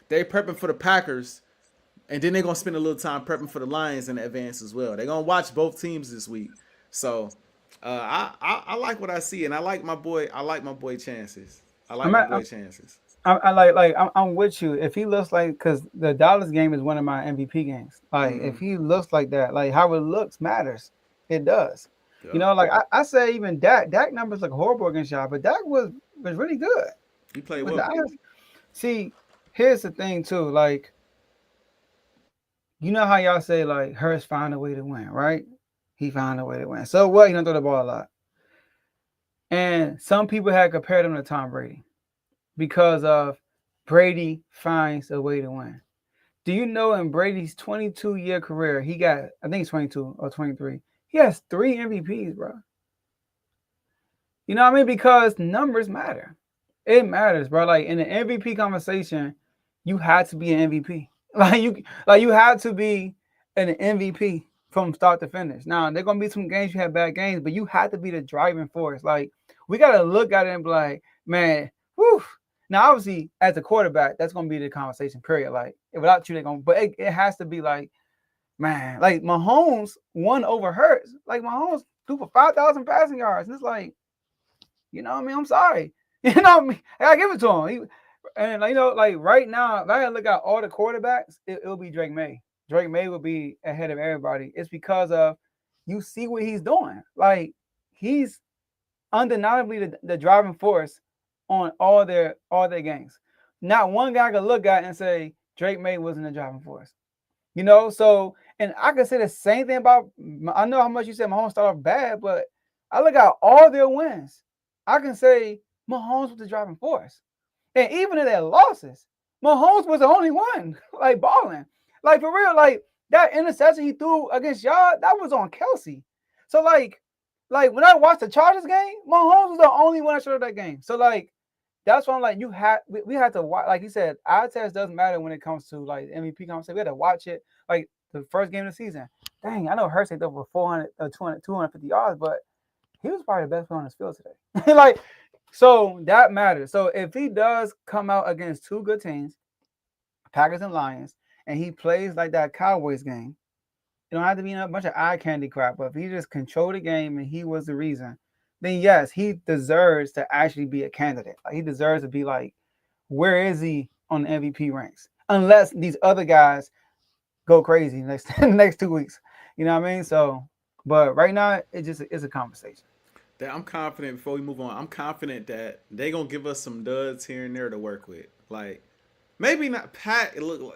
They prepping for the Packers, and then they're going to spend a little time prepping for the Lions in advance as well. They're going to watch both teams this week. So I like what I see, and I like my boy chances. I'm with you. If he looks like, because the Dallas game is one of my MVP games. Like, if he looks like that, like how it looks matters. It does. Yep. You know, like I say, even Dak numbers look horrible against y'all, but Dak was really good. He played well. See, here's the thing too. Like, you know how y'all say like Hurts found a way to win, right? He found a way to win. So what? He don't throw the ball a lot. And some people had compared him to Tom Brady because of Brady finds a way to win. Do you know in Brady's 22-year career, he got, I think it's 22 or 23, he has 3 MVPs, bro. You know what I mean? Because numbers matter. It matters, bro. Like in the MVP conversation, you had to be an MVP. Like you had to be an MVP from start to finish. Now, there going to be some games you have bad games, but you had to be the driving force. Like, we got to look at it and be like, man, whew. Now, obviously, as a quarterback, that's going to be the conversation, period. Like, without you, they're going to, but it has to be like, man, like Mahomes won over Hurts. Like, Mahomes threw for 5,000 passing yards. And it's like, you know what I mean? I'm sorry. You know what I mean? I gotta give it to him. And, you know, like right now, if I look at all the quarterbacks, it'll be Drake May. Drake May will be ahead of everybody. It's because of you see what he's doing. Like, he's undeniably the driving force on all their games. Not one guy can look at and say Drake May wasn't the driving force. You know, so, and I can say the same thing about, I know how much you said Mahomes started off bad, but I look at all their wins. I can say Mahomes was the driving force. And even in their losses, Mahomes was the only one, like, balling. Like, for real, like, that interception he threw against y'all, that was on Kelce. So, like when I watched the Chargers game, Mahomes was the only one that showed up that game. So, like, that's why I'm like, we had to watch. Like you said, eye test doesn't matter when it comes to, like, MVP conversation. We had to watch it. Like, the first game of the season. Dang, I know Hurts had over 250 yards, but he was probably the best player on his field today. Like, so that matters. So if he does come out against 2 good teams, Packers and Lions, and he plays like that Cowboys game, it don't have to be a bunch of eye candy crap, but if he just controlled the game and he was the reason, then yes, he deserves to actually be a candidate. Like, he deserves to be like, where is he on the MVP ranks? Unless these other guys go crazy next 2 weeks. You know what I mean? So But right now, it's a conversation. That I'm confident. Before we move on, I'm confident that they gonna give us some duds here and there to work with. Like maybe not Pat.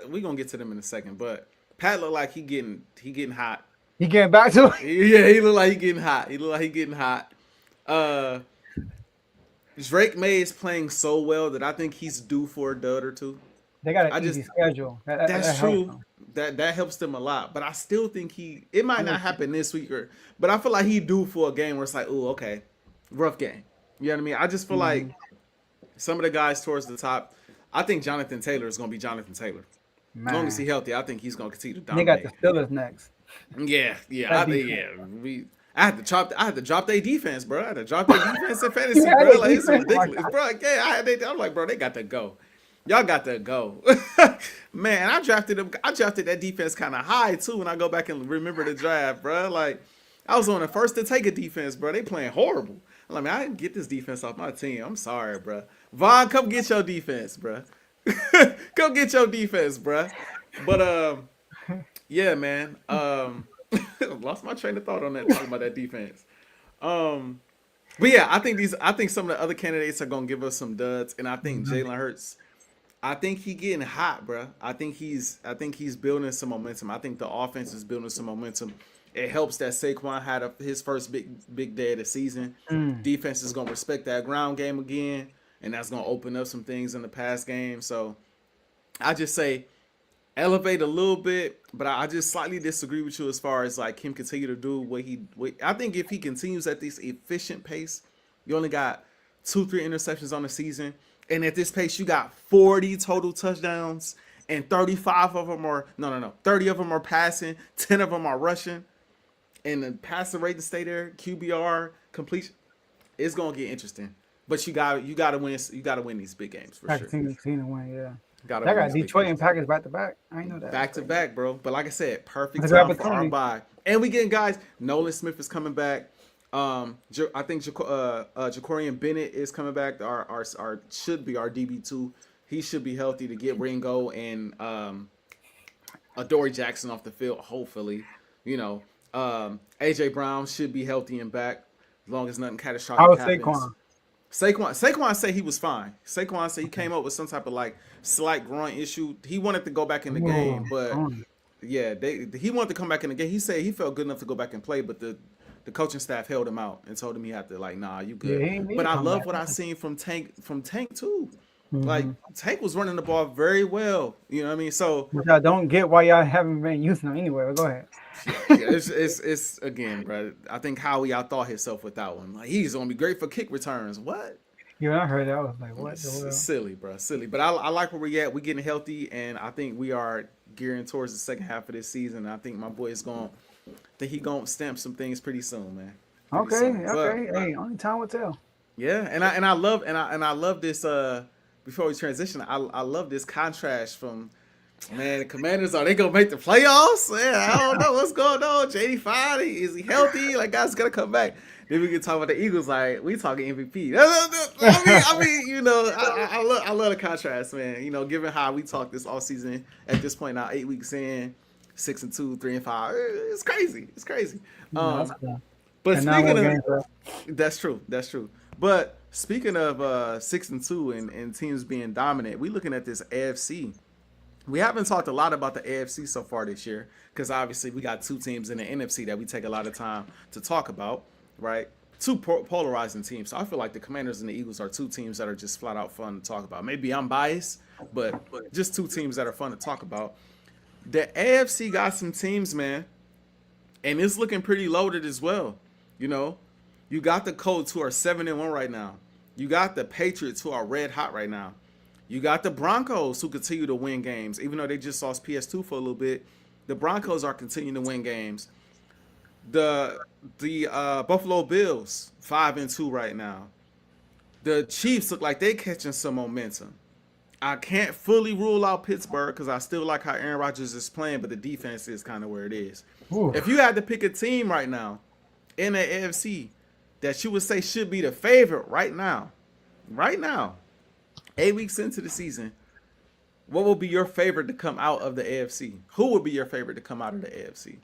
We gonna get to them in a second, but Pat look like he getting hot. He getting back to it. Yeah, he look like he getting hot. He look like he getting hot. Uh, Drake May is playing so well that I think he's due for a dud or two. They got an easy schedule. That's true. That helps them a lot. But I still think it might not happen this week, but I feel like he due for a game where it's like, oh, okay, rough game. You know what I mean? I just feel like some of the guys towards the top. I think Jonathan Taylor is going to be Jonathan Taylor. Man. As long as he's healthy, I think he's going to continue to They dominate. got the Steelers next. Yeah. I had to drop their defense, bro. I had to drop their defense in fantasy, bro. Like, it's ridiculous, bro. Yeah, I'm like, bro, they got to go. Y'all got to go. Man, I drafted that defense kind of high, too, when I go back and remember the draft, bro. Like, I was on the first to take a defense, bro. They playing horrible. I'm like, man, I didn't get this defense off my team. I'm sorry, bro. Vaughn, come get your defense, bro. Come get your defense, bro. But, yeah, man. Lost my train of thought on that, talking about that defense. But yeah, I think some of the other candidates are gonna give us some duds, and I think Jalen Hurts. I think he getting hot, bro. I think he's building some momentum. I think the offense is building some momentum. It helps that Saquon had his first big day of the season. Defense is gonna respect that ground game again, and that's gonna open up some things in the pass game. So I just say elevate a little bit, but I just slightly disagree with you as far as like him continue to do what I think if he continues at this efficient pace, you only got 2-3 interceptions on the season, and at this pace you got 40 total touchdowns, and 35 of them are 30 of them are passing, 10 of them are rushing, and the passing rate to stay there, QBR completion, it's gonna get interesting. But you gotta win these big games for sure. Team to win, yeah. Got Detroit and Packers back to back. I know that. Back to back, bro. But like I said, perfect time for our bye. And we getting guys. Nolan Smith is coming back. I think Jacorian Bennett is coming back. Our should be our DB2. He should be healthy to get Ringo and Adoree Jackson off the field. Hopefully, AJ Brown should be healthy and back as long as nothing catastrophic happens. Saquon said he was fine. Saquon said he came up with some type of like slight groin issue. He wanted to go back in the game, but yeah, he wanted to come back in the game. He said he felt good enough to go back and play, but the coaching staff held him out and told him he had to like, nah, you good. Yeah, but I love what I seen from Tank too. Like Tank was running the ball very well. You know what I mean? So which I don't get why y'all haven't been using them anyway. But go ahead. It's again, bro. I think Howie outthought himself with that one. Like he's gonna be great for kick returns. What? Yeah, I heard that. I was like, what? It's silly, bro. Silly. But I like where we at. We getting healthy, and I think we are gearing towards the second half of this season. I think my boy is gonna stamp some things pretty soon, man. Okay. Hey, only time will tell. Yeah, and I love this. Before we transition, I love this contrast from. Man, the Commanders, are they gonna make the playoffs? Man, I don't know what's going on. JD fine? Is he healthy? Like, guys gonna come back. Then we can talk about the Eagles. Like, we talking MVP. I mean, I love the contrast, man. Given how we talk this all season at this point now, 8 weeks in, 6-2, 3-5. It's crazy. It's crazy. But speaking of, that's true. But speaking of 6-2 and teams being dominant, we looking at this AFC. We haven't talked a lot about the AFC so far this year because obviously we got two teams in the NFC that we take a lot of time to talk about, right? Two polarizing teams. So I feel like the Commanders and the Eagles are two teams that are just flat out fun to talk about. Maybe I'm biased, but just two teams that are fun to talk about. The AFC got some teams, man, and it's looking pretty loaded as well. You got the Colts who are 7-1 right now. You got the Patriots who are red hot right now. You got the Broncos who continue to win games, even though they just lost PS2 for a little bit. The Broncos are continuing to win games. The Buffalo Bills 5-2 right now. The Chiefs look like they catching some momentum. I can't fully rule out Pittsburgh because I still like how Aaron Rodgers is playing, but the defense is kind of where it is. Ooh. If you had to pick a team right now in the AFC that you would say should be the favorite right now, 8 weeks into the season, what will be your favorite to come out of the AFC? Who would be your favorite to come out of the AFC?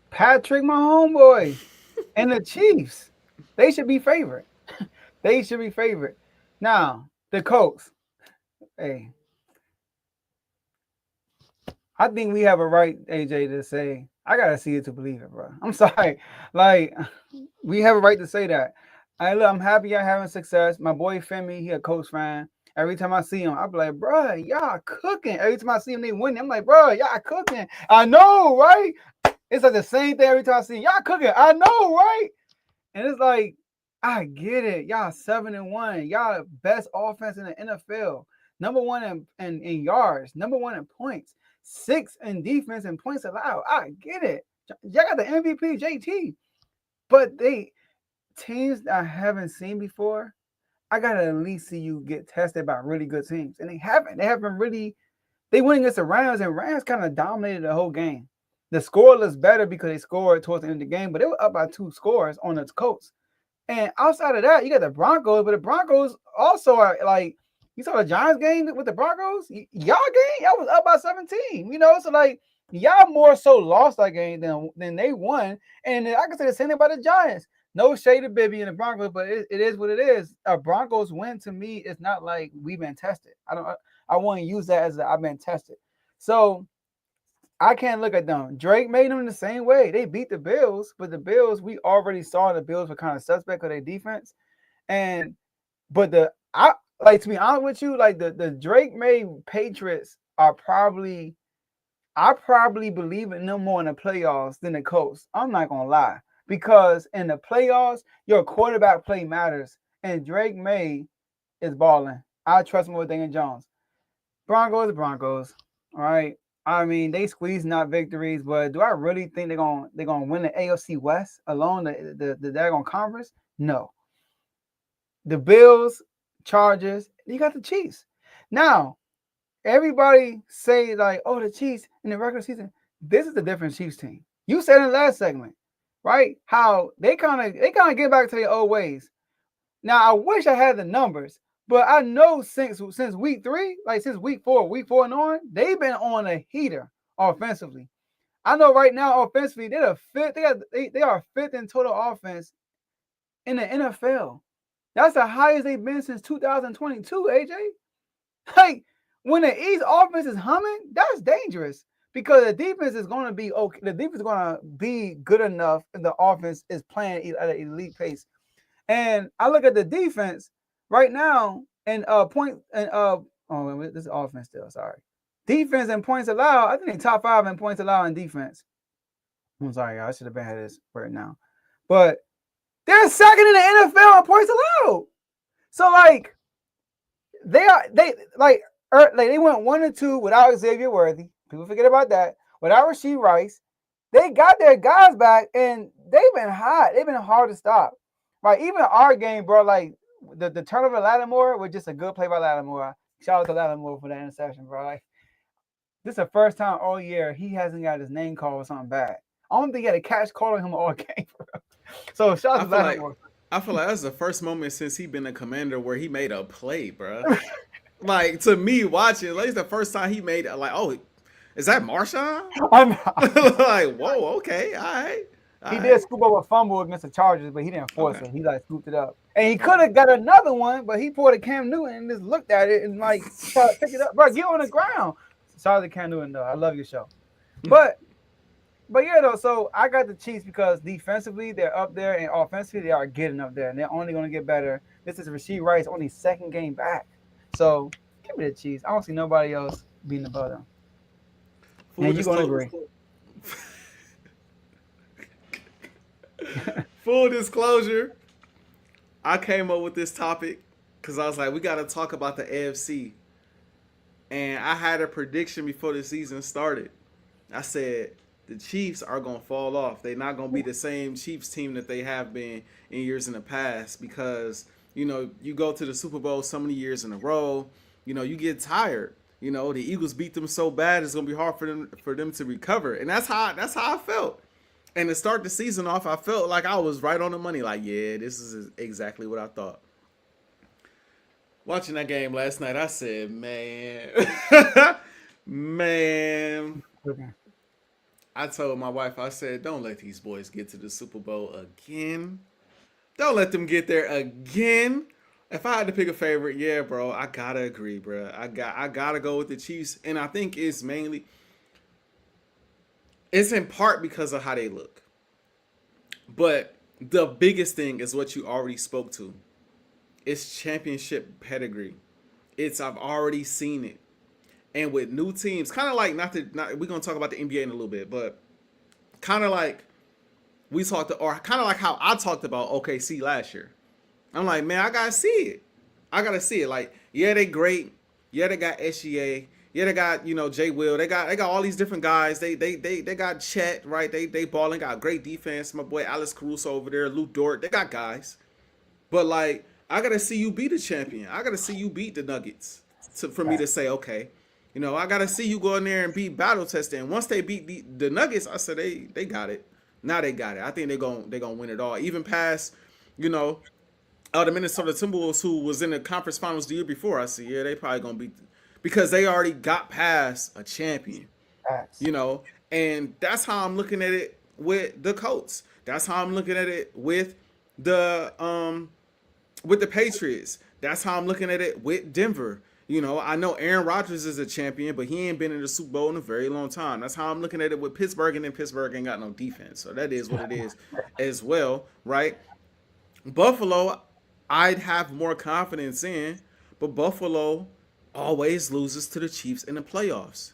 Patrick, my homeboy, and the Chiefs. They should be favorite. They should be favorite. Now, the Colts. Hey, I think we have a right, AJ, to say, I gotta see it to believe it, bro. I'm sorry. Like, we have a right to say that. Look, I'm happy y'all having success. My boy Femi, he a Colts fan. Every time I see him, I be like, bro, y'all cooking. Every time I see him, they winning. I'm like, bro, y'all cooking. I know, right? It's like the same thing every time I see him. Y'all cooking. I know, right? And it's like, I get it. Y'all 7-1. Y'all best offense in the NFL. Number one in yards. Number one in points. 6 in defense and points allowed. I get it. Y'all got the MVP, JT. But teams I haven't seen before, I gotta at least see you get tested by really good teams. And they haven't. They haven't really. They went against the Rams, and Rams kind of dominated the whole game. The score looks better because they scored towards the end of the game, but they were up by 2 scores on the Colts. And outside of that, you got the Broncos, but the Broncos also are like, you saw the Giants game with the Broncos? Y'all game, y'all was up by 17, so like y'all more so lost that game than they won. And I can say the same thing about the Giants. No shade to Bibby and the Broncos, but it is what it is. A Broncos win to me is not like we've been tested. I want to use that as I've been tested. So I can't look at them. Drake made them the same way. They beat the Bills, but the Bills, we already saw the Bills were kind of suspect of their defense. But to be honest with you, like the Drake made Patriots are I probably believe in them more in the playoffs than the Colts. I'm not gonna lie. Because in the playoffs, your quarterback play matters. And Drake May is balling. I trust him with Daniel Jones. Broncos. All right. I mean, they squeezing out victories, but do I really think they're gonna win the AFC West alone, the daggone conference? No. The Bills, Chargers, you got the Chiefs. Now, everybody say like, oh, the Chiefs in the regular season. This is a different Chiefs team. You said in the last segment, right? How they kind of get back to their old ways. Now, I wish I had the numbers. But I know since week 3, like since week 4 and on, they've been on a heater offensively. I know right now offensively they're fifth. They are fifth in total offense in the NFL. That's the highest they've been since 2022. AJ, like when the East offense is humming, that's dangerous because the defense is going to be okay. The defense is going to be good enough if the offense is playing at an elite pace. And I look at the defense right now and this is offense still, sorry. Defense and points allowed, I think they top 5 in points allowed in defense. I'm sorry, y'all. I should have been had this right now. But they're second in the NFL in points allowed. So like they went 1-2 without Xavier Worthy. People forget about that. Without Rashee Rice. They got their guys back and they've been hot. They've been hard to stop. Right, even our game, bro, like the turnover of Lattimore was just a good play by Lattimore. Shout out to Lattimore for that interception, bro. Like, this is the first time all year he hasn't got his name called or something bad. I don't think he had a catch calling him all game, bro. So shout out to Lattimore. I feel like that's the first moment since he been a Commander where he made a play, bro. Like to me, watching, like it's the first time he made it. Like, oh, is that Marshawn? Like, whoa, okay, all right. He did scoop up a fumble against the Chargers, but he didn't force it. He like scooped it up. And he could have got another one, but he pulled a Cam Newton and just looked at it and like tried to pick it up. Bro, get on the ground. Sorry to Cam Newton though. I love your show. But yeah though, so I got the Chiefs because defensively they're up there and offensively they are getting up there and they're only gonna get better. This is Rashee Rice only second game back. So give me the Chiefs. I don't see nobody else beating above them. And you're gonna agree. Full disclosure, I came up with this topic because I was like, we got to talk about the AFC. And I had a prediction before the season started. I said the Chiefs are going to fall off. They're not going to be the same Chiefs team that they have been in years in the past because, you go to the Super Bowl so many years in a row, you get tired. The Eagles beat them so bad, it's going to be hard for them to recover. And that's how I felt. And to start the season off, I felt like I was right on the money. Like, yeah, this is exactly what I thought. Watching that game last night, I said, man, I told my wife, I said, don't let these boys get to the Super Bowl again. Don't let them get there again. If I had to pick a favorite, yeah, bro, I gotta agree, bro. I gotta go with the Chiefs, and I think it's in part because of how they look. But the biggest thing is what you already spoke to. It's championship pedigree. I've already seen it. And with new teams, kind of like we're gonna talk about the NBA in a little bit, but kind of like kind of like how I talked about OKC last year. I'm like, man, I gotta see it. Like, yeah, they great. Yeah, they got SGA. Yeah, they got Jay Will. They got all these different guys. They got Chet, right? They balling. Got great defense. My boy Alex Caruso over there, Luke Dort. They got guys. But like, I gotta see you beat a champion. I gotta see you beat the Nuggets for me to say, okay. I gotta see you go in there and beat battle tested. And once they beat the Nuggets, I said they got it. Now they got it. I think they're gonna win it all. Even past, the Minnesota Timberwolves, who was in the conference finals the year before. I said, yeah, they probably gonna beat because they already got past a champion. And that's how I'm looking at it with the Colts. That's how I'm looking at it with the Patriots. That's how I'm looking at it with Denver. I know Aaron Rodgers is a champion, but he ain't been in the Super Bowl in a very long time. That's how I'm looking at it with Pittsburgh, and then Pittsburgh ain't got no defense. So that is what it is as well, right? Buffalo, I'd have more confidence in, but Buffalo always loses to the Chiefs in the playoffs.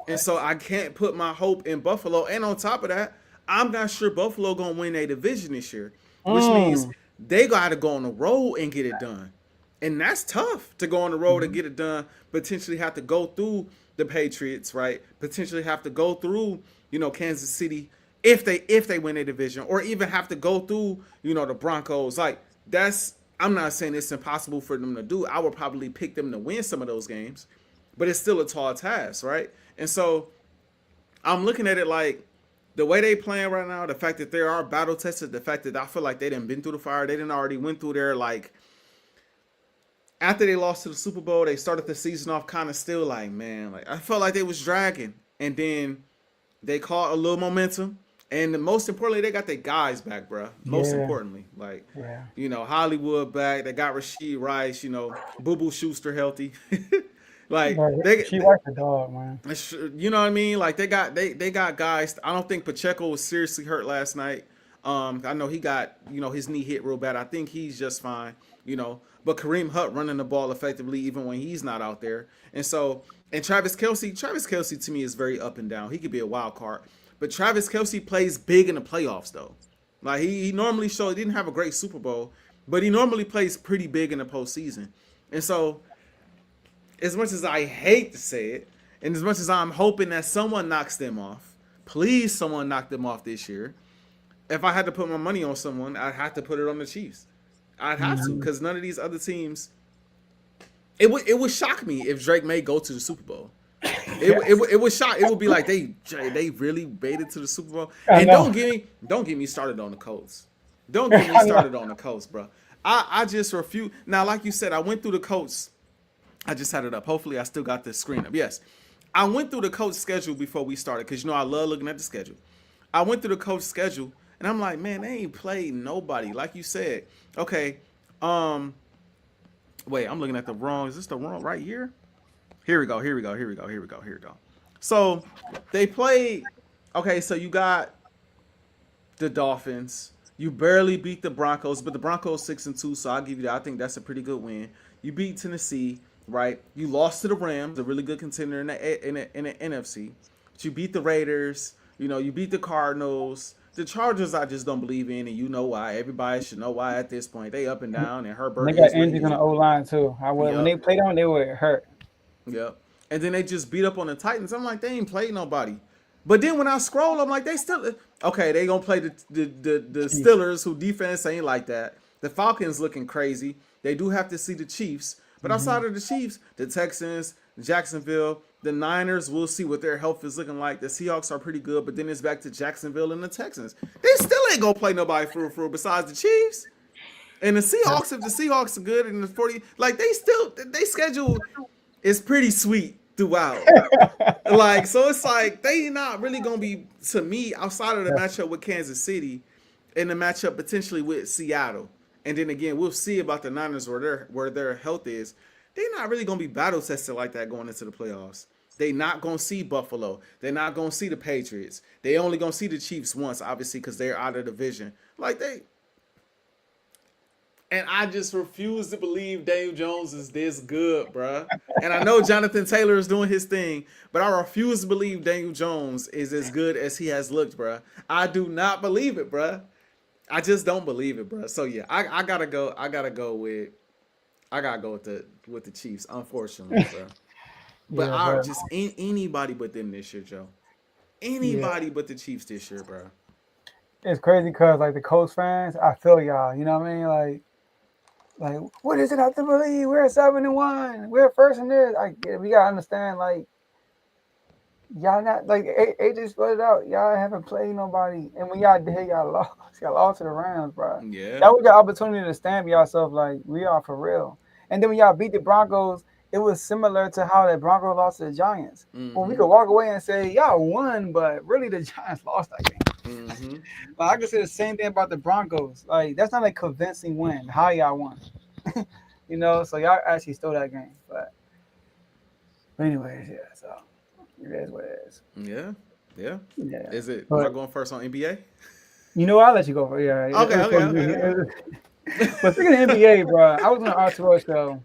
And so I can't put my hope in Buffalo. And on top of that, I'm not sure Buffalo going to win a division this year, which means they got to go on the road and get it done. And that's tough to go on the road and get it done, potentially have to go through the Patriots, right? Potentially have to go through, Kansas City if they win a division, or even have to go through, the Broncos. Like, I'm not saying it's impossible for them to do. I would probably pick them to win some of those games, but it's still a tall task, right? And so I'm looking at it like the way they playing right now, the fact that they are battle tested, the fact that I feel like they done been through the fire, they done already went through there, like, after they lost to the Super Bowl, they started the season off kind of still like, man, like I felt like they was dragging. And then they caught a little momentum. And most importantly, they got their guys back, bro. Most importantly, like, Hollywood back. They got Rasheed Rice, Boo Boo Schuster healthy. Like, she like the dog, man. You know what I mean? Like, they got guys. I don't think Pacheco was seriously hurt last night. I know he got, his knee hit real bad. I think he's just fine, But Kareem Hunt running the ball effectively even when he's not out there. And Travis Kelce to me is very up and down. He could be a wild card. But Travis Kelce plays big in the playoffs, though. Like, he normally he didn't have a great Super Bowl, but he normally plays pretty big in the postseason. And so, as much as I hate to say it, and as much as I'm hoping that someone knocks them off, please someone knock them off this year. If I had to put my money on someone, I'd have to put it on the Chiefs. I'd have to, because none of these other teams. It would shock me if Drake may go to the Super Bowl. It would shock. It would be like they really made it to the Super Bowl. And don't get me started on the Colts. Don't get me started on the Colts, bro. I just refuse. Now, like you said, I went through the Colts. I just had it up. Hopefully, I still got the screen up. Yes, I went through the Colts schedule before we started because I love looking at the schedule. I went through the Colts schedule. And I'm like, man, they ain't played nobody. Like you said. Okay. Wait, I'm looking at the wrong. Is this the wrong right here? Here we go. So they played. Okay, so you got the Dolphins. You barely beat the Broncos, but the Broncos 6-2, so I'll give you that. I think that's a pretty good win. You beat Tennessee, right? You lost to the Rams, a really good contender in the NFC. But you beat the Raiders. You beat the Cardinals. The Chargers, I just don't believe in, and you know why. Everybody should know why at this point. They up and down, and Herbert. They got injuries on the O-line, too. When they played them, they were hurt. Yep. And then they just beat up on the Titans. I'm like, they ain't played nobody. But then when I scroll, I'm like, they still – okay, they going to play the Steelers, who defense ain't like that. The Falcons looking crazy. They do have to see the Chiefs. But outside of the Chiefs, the Texans, Jacksonville, the Niners, we'll see what their health is looking like. The Seahawks are pretty good, but then it's back to Jacksonville and the Texans. They still ain't going to play nobody for besides the Chiefs. And the Seahawks, if the Seahawks are good and the 40, like they schedule is pretty sweet throughout. Like, so it's like they not really gonna be, to me, outside of the matchup with Kansas City and the matchup potentially with Seattle. And then again, we'll see about the Niners where their health is. They're not really gonna be battle tested like that going into the playoffs. They not gonna see Buffalo. They're not gonna see the Patriots. They only gonna see the Chiefs once, obviously, because they're out of the division. Like they, and I just refuse to believe Daniel Jones is this good, bruh. And I know Jonathan Taylor is doing his thing, but I refuse to believe Daniel Jones is as good as he has looked, bruh. I do not believe it, bruh. I just don't believe it, bruh. So yeah, I gotta go. I gotta go with the Chiefs, unfortunately, bruh. But Yeah, I but just ain't anybody but them this year, Joe. yeah, Anybody but the Chiefs this year, bruh. it's crazy because like the Colts fans, I feel y'all. You know what I mean? Like what is it have to believe? We're 7-1. We're first in this. We gotta understand. Like y'all not like AJ split it out. Y'all haven't played nobody, and when y'all did, y'all lost. Y'all lost to the Rams, bro. Yeah. That was your opportunity to stamp yourself like we are for real. And then when y'all beat the Broncos, it was similar to how the Broncos lost to the Giants. Well, we Mm-hmm. could walk away and say y'all won, but really the Giants lost that game. Mm-hmm. Like I could say the same thing about the Broncos. Like that's not a convincing win. How y'all won? You know, so y'all actually stole that game. But anyways, yeah. So it is what it is. Yeah. Yeah. Yeah. Is it? Am I But going first on NBA? you know, I'll let you go for yeah. It Okay. was Okay. supposed to be. Okay. But speaking of NBA, bro, I was on an Arturo show.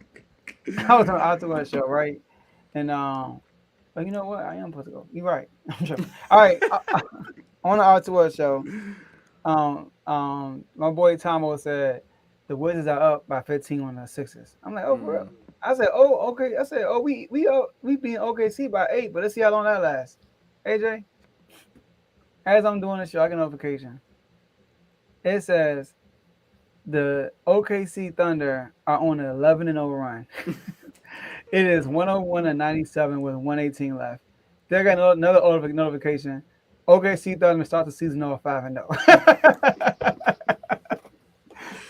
I was on an Arturo show, right? And but you know what? I am supposed to go. You're right. I'm sure. All right, on the Arturo show, my boy Tomo said the Wizards are up by 15 on the Sixers. I'm like, oh, for real? Mm. I said, oh, okay. I said, oh, we beat OKC by 8, but let's see how long that lasts. AJ, as I'm doing the show, I get a notification. It says the OKC Thunder are on an 11-0 run. It is 101-97 with 118 left. They got another notification. OKC Thunder start the season off 5-0.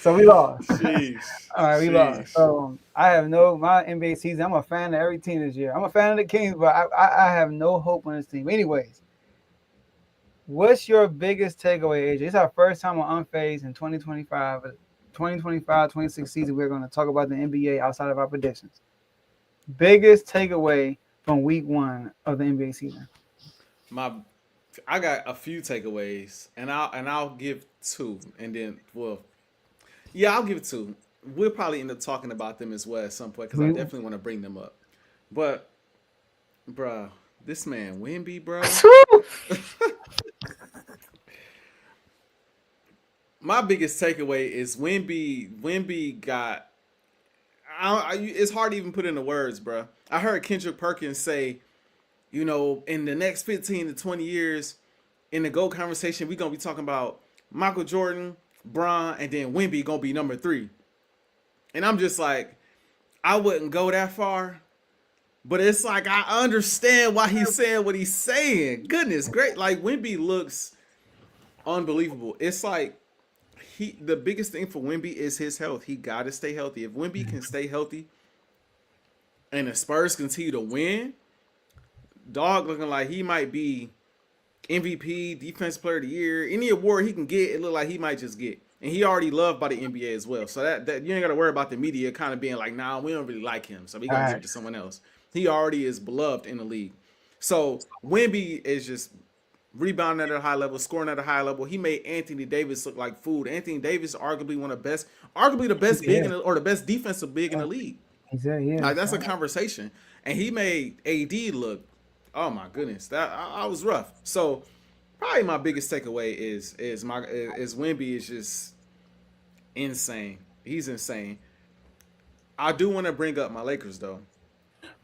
So we lost. Sheesh. All right, we lost. Sheesh. So I have my NBA season. I'm a fan of every team this year. I'm a fan of the Kings, but I have no hope on this team. Anyways, what's your biggest takeaway, AJ? It's our first time on Unfazed in 2025. 2025-26 season, we're going to talk about the NBA outside of our predictions. Biggest takeaway from week 1 of the NBA season. I got a few takeaways, and I'll give two, and then I'll give two. We'll probably end up talking about them as well at some point because I definitely want to bring them up. But, bruh, this man Wemby, bro. My biggest takeaway is Wemby got. It's hard to even put into words, bro. I heard Kendrick Perkins say, in the next 15 to 20 years, in the GOAT conversation, we're going to be talking about Michael Jordan, Bron, and then Wemby going to be number 3. And I'm just like, I wouldn't go that far. But it's like, I understand why he's saying what he's saying. Goodness, great. Like, Wemby looks unbelievable. It's like, the biggest thing for Wemby is his health. He got to stay healthy. If Wemby can stay healthy and the Spurs continue to win, dog looking like he might be MVP, Defensive Player of the Year, any award he can get, it look like he might just get. And he already loved by the NBA as well. So that you ain't got to worry about the media kind of being like, nah, we don't really like him, so we going to give it to someone else. He already is beloved in the league. So Wemby is just rebounding at a high level, scoring at a high level. He made Anthony Davis look like food. Anthony Davis, arguably the best big or the best defensive big in the league. Exactly. Like that's a conversation. And he made AD look, oh my goodness, that I was rough. So probably my biggest takeaway is Wemby is just insane. He's insane. I do want to bring up my Lakers though.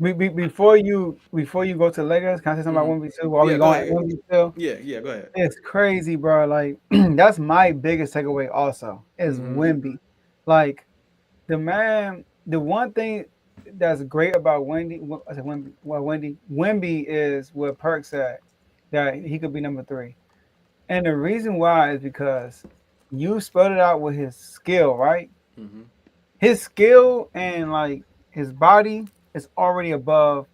Before you go to Lakers, can I say something about Wemby too? While we going at Wemby still? Yeah, go ahead. It's crazy, bro. Like that's my biggest takeaway. Also, is Wemby. Like the man. The one thing that's great about Wemby is what Perk said, that he could be number 3, and the reason why is because you spelled it out with his skill, right? Mm-hmm. His skill and like his body is already above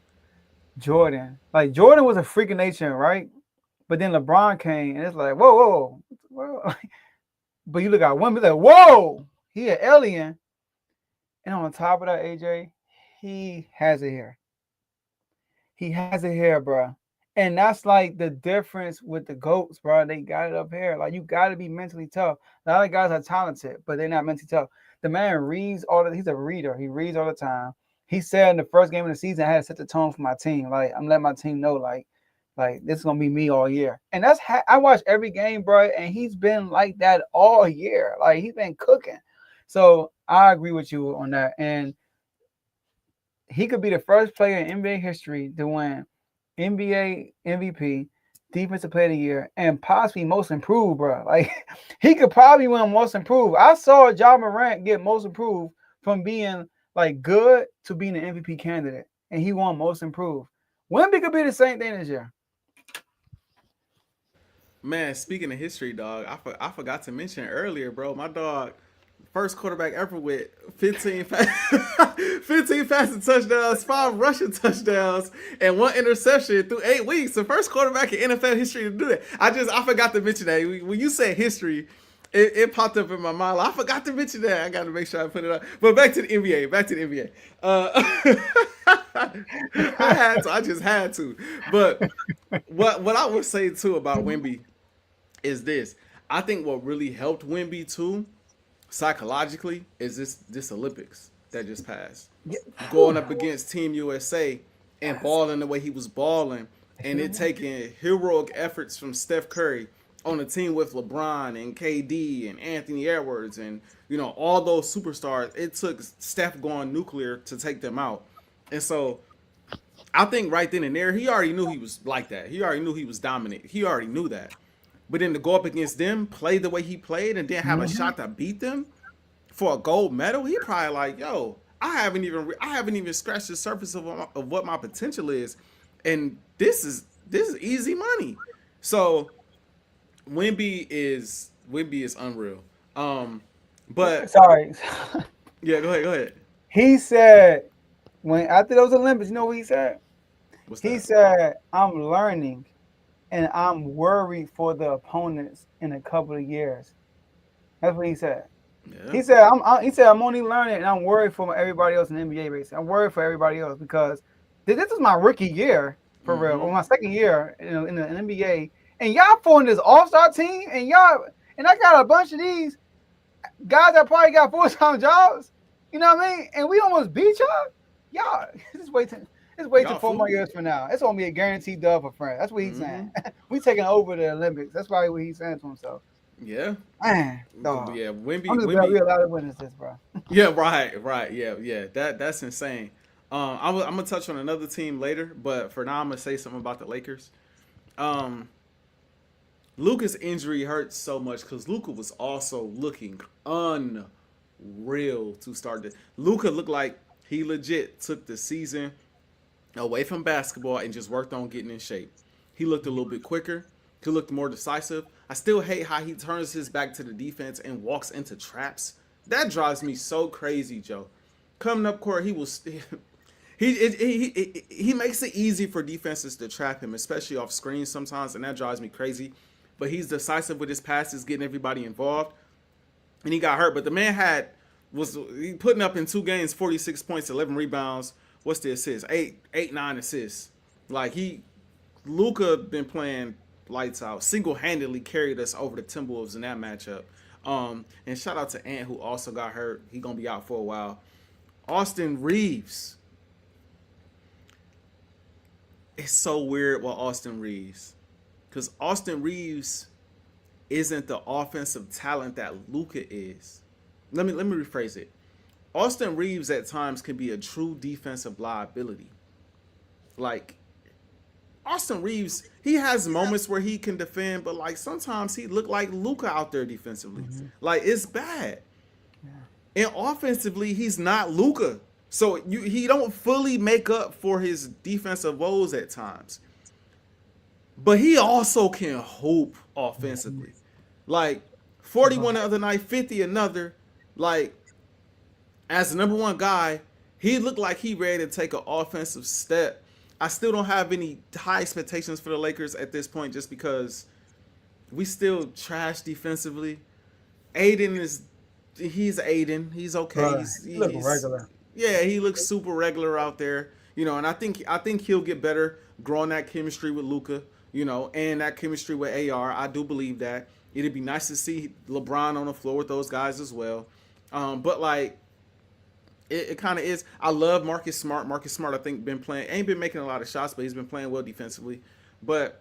Jordan. Like Jordan was a freak of nature, right? But then LeBron came, and it's like, whoa. But you look at Wemby, like, whoa, he an alien. And on top of that, AJ, he has it here. He has it here, bro. And that's like the difference with the GOATs, bro. They got it up here. Like, you got to be mentally tough. A lot of guys are talented, but they're not mentally tough. The man reads he's a reader. He reads all the time. He said in the first game of the season, I had to set the tone for my team. Like, I'm letting my team know, like this is gonna be me all year. And I watch every game, bro, and he's been like that all year. Like, he's been cooking. So I agree with you on that. And he could be the first player in NBA history to win NBA MVP, Defensive Player of the Year, and possibly Most Improved, bro. Like, he could probably win Most Improved. I saw Ja Morant get Most Improved from being like good to being an MVP candidate, and he won Most Improved. Wemby could be the same thing this year. Man, speaking of history, dog, I forgot to mention earlier, bro. My dog, first quarterback ever with 15 passing touchdowns, 5 rushing touchdowns, and 1 interception through 8 weeks. The first quarterback in NFL history to do that. I forgot to mention that. When you said history, it popped up in my mind. I forgot to mention that. I got to make sure I put it up. But back to the NBA. I just had to. But what I would say too about Wemby is this. I think what really helped Wemby too, psychologically, is this Olympics that just passed. Going up against Team USA and balling the way he was balling, and it taking heroic efforts from Steph Curry on a team with LeBron and KD and Anthony Edwards and all those superstars. It took Steph going nuclear to take them out. And so I think right then and there, he already knew he was like that. He already knew he was dominant. He already knew that. But then to go up against them, play the way he played, and then have a shot to beat them for a gold medal, he probably like, yo, I haven't even scratched the surface of what my potential is, and this is easy money. So Wemby is unreal. But sorry. Yeah, go ahead. He said when after those Olympics, you know what he said? What's that? He said, I'm learning and I'm worried for the opponents in a couple of years. That's what he said. Yeah. He said, I'm only learning and I'm worried for everybody else in the NBA race. I'm worried for everybody else because this is my rookie year for real, or my second year in the NBA. And y'all forming this all-star team, and I got a bunch of these guys that probably got full-time jobs. You know what I mean? And we almost beat y'all. Y'all, just wait till 4 more years from now. It's gonna be a guaranteed dub for France. That's what he's saying. We taking over the Olympics. That's probably what he's saying to himself. Yeah. Man, dog. Yeah, Wemby. I'm just glad we allowed to witness this, bro. Yeah, right. Yeah. That's insane. I'm gonna touch on another team later, but for now I'm gonna say something about the Lakers. Luka's injury hurts so much because Luka was also looking unreal to start this. Luka looked like he legit took the season away from basketball and just worked on getting in shape. He looked a little bit quicker. He looked more decisive. I still hate how he turns his back to the defense and walks into traps. That drives me so crazy, Joe. Coming up court, he was he makes it easy for defenses to trap him, especially off screens sometimes, and that drives me crazy. But he's decisive with his passes, getting everybody involved. And he got hurt, but the man was putting up in 2 games 46 points, 11 rebounds. What's the assists? 9 assists. Like Luka been playing lights out. Single-handedly carried us over the Timberwolves in that matchup. And shout out to Ant, who also got hurt. He gonna be out for a while. Austin Reeves. It's so weird with Austin Reeves, because Austin Reeves isn't the offensive talent that Luka is. Let me rephrase it. Austin Reeves at times can be a true defensive liability. Like, Austin Reeves, he has moments where he can defend, but like sometimes he look like Luka out there defensively. Like, it's bad. And offensively, he's not Luka. So he don't fully make up for his defensive woes at times. But he also can hoop offensively. Like 41 the other night, 50 another. Like, as the number one guy, he looked like he ready to take an offensive step. I still don't have any high expectations for the Lakers at this point, just because we still trash defensively. Aiden is he's Aiden. He's okay. Bro, he look He's regular. yeah, he looks super regular out there. And I think he'll get better growing that chemistry with Luka, and that chemistry with AR. I do believe that. It'd be nice to see LeBron on the floor with those guys as well. But like it kind of is. I love Marcus Smart. Marcus Smart, I think, ain't been making a lot of shots, but he's been playing well defensively. But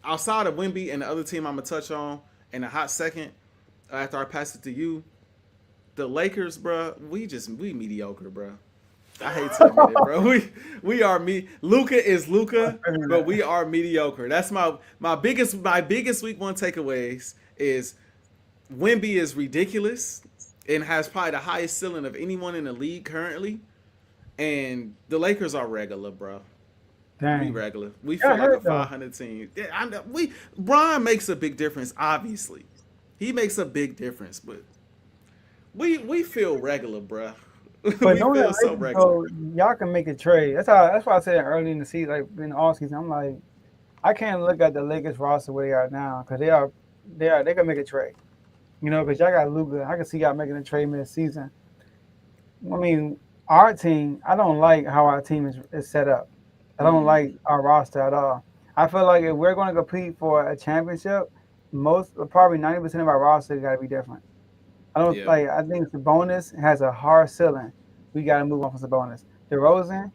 outside of Wemby and the other team I'm gonna touch on in a hot second, after I pass it to you, the Lakers, bro, we mediocre, bro. I hate to admit it, bro. We are Luka is Luka, but we are mediocre. That's my biggest week one takeaways is Wemby is ridiculous and has probably the highest ceiling of anyone in the league currently, and the Lakers are regular, bro. Dang. We regular. We feel like a 500 team. Brian makes a big difference. Obviously, he makes a big difference, but we feel regular, bro. But we feel so regular. Y'all can make a trade. That's why I said early in the season, like in the off season, I'm like, I can't look at the Lakers roster where they are now because they can make a trade. Because y'all got Luka. I can see y'all making a trade mid-season. I mean, our team, I don't like how our team is set up. I don't like our roster at all. I feel like if we're going to compete for a championship, probably 90% of our roster got to be different. I think Sabonis has a hard ceiling. We got to move on from Sabonis. DeRozan,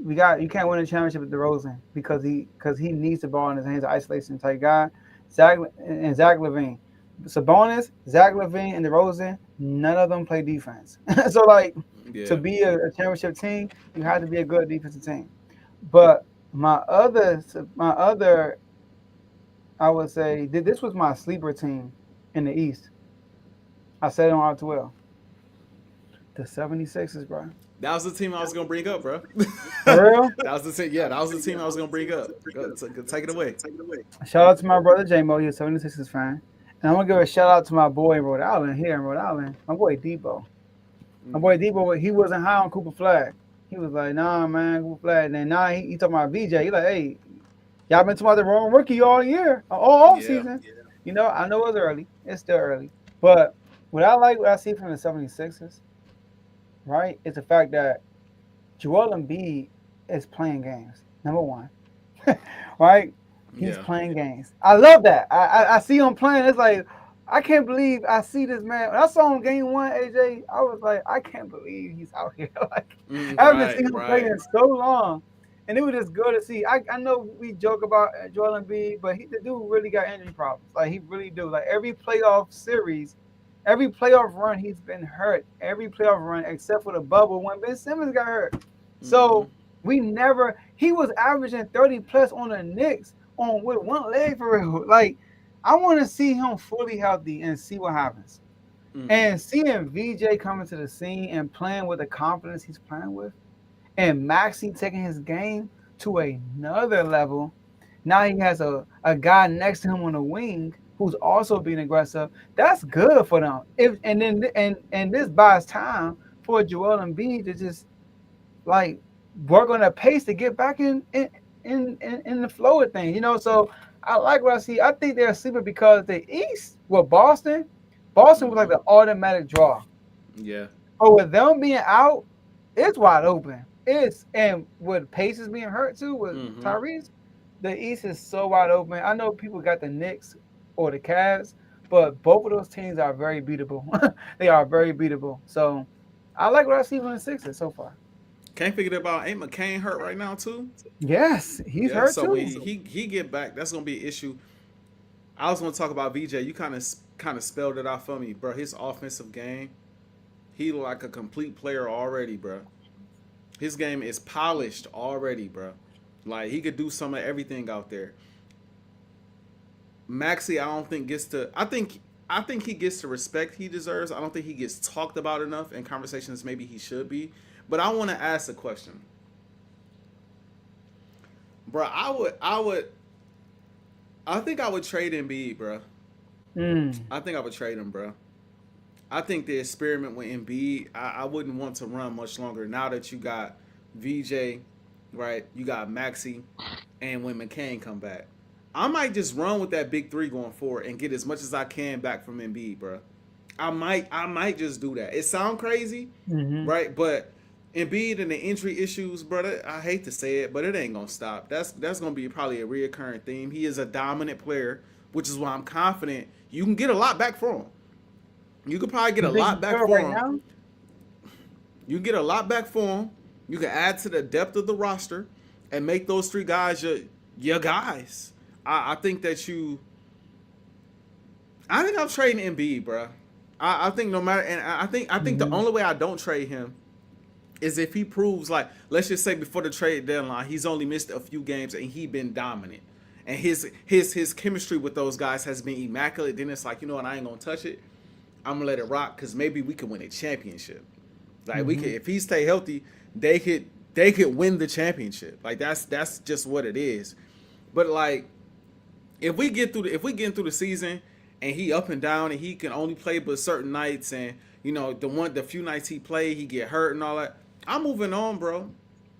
you can't win a championship with DeRozan because he needs the ball in his hands, an isolation type guy. Zach LaVine. Sabonis, Zach LaVine, and DeRozan, none of them play defense. So to be a championship team, you have to be a good defensive team. But my other, I would say, this was my sleeper team in the East. I said it on R12. The 76ers, bro. That was the team I was gonna bring up, bro. For real? That was the team. Yeah, that was the team I was gonna bring up. Take it away. Shout out to my brother J-Mo. He's a 76ers fan. And I'm gonna give a shout out to my boy in Rhode Island. My boy Debo. My boy Debo, he wasn't high on Cooper Flag. He was like, nah, man, Cooper Flag. And then now he talking about VJ. He like, hey, y'all been talking about the wrong rookie all year, all season. Yeah. I know it's early. It's still early. But what I see from the 76ers, right, is the fact that Joel Embiid is playing games. Number one. Right? He's playing games. I love that. I see him playing. It's like, I can't believe I see this man. When I saw him game one, AJ, I was like, I can't believe he's out here. I haven't seen him play in so long. And it was just good to see. I know we joke about Joel Embiid, but the dude really got injury problems. Like, he really do. Like, every playoff series, every playoff run, he's been hurt. Every playoff run except for the bubble when Ben Simmons got hurt. So he was averaging 30 plus on the Knicks with one leg for real. Like, I want to see him fully healthy and see what happens. And seeing VJ coming to the scene and playing with the confidence he's playing with, and Maxey taking his game to another level. Now he has a guy next to him on the wing who's also being aggressive. That's good for them. And this buys time for Joel Embiid to just like work on a pace to get back in the flow of things. So I like what I see. I think they're sleeper because the East, Boston was like the automatic draw. Yeah. But with them being out, it's wide open. And with Pacers being hurt too, with Tyrese, the East is so wide open. I know people got the Knicks or the Cavs, but both of those teams are very beatable. They are very beatable. So I like what I see from the Sixers so far. Can't figure it out. Ain't McCain hurt right now too? Yes, he's hurt so too. When he get back, that's gonna be an issue. I was gonna talk about VJ. You kind of spelled it out for me, bro. His offensive game, he like a complete player already, bro. His game is polished already, bro. Like, he could do some of everything out there. Maxey, I don't think gets to. I think he gets the respect he deserves. I don't think he gets talked about enough in conversations maybe he should be. But I want to ask a question, bro. I think I would trade Embiid, bro. I think I would trade him, bro. I think the experiment with Embiid, I wouldn't want to run much longer now that you got VJ right? You got Maxi, and when McCain come back, I might just run with that big three going forward and get as much as I can back from Embiid, bro. I might just do that. It sound crazy, Mm-hmm. right? But Embiid and the injury issues, brother. I hate to say it, but it ain't gonna stop. That's gonna be probably a reoccurring theme. He is a dominant player, which is why I'm confident you can get a lot back for him. You could probably get You a think lot you back could for right him. now? You can get a lot back for him. You can add to the depth of the roster and make those three guys your guys. I think that you. I think I'm trading Embiid, bro. I think no matter, and I think the Mm-hmm. only way I don't trade him is if he proves, like, let's just say before the trade deadline, he's only missed a few games and he been dominant, and his chemistry with those guys has been immaculate. Then it's like, you know what, I ain't gonna touch it. I'm gonna let it rock because maybe we could win a championship. Like, we could, Mm-hmm. if he stay healthy, they could win the championship. Like, that's just what it is. But like, if we get through the season and he up and down and he can only play but certain nights, and the few nights he play he get hurt and all that, I'm moving on, bro.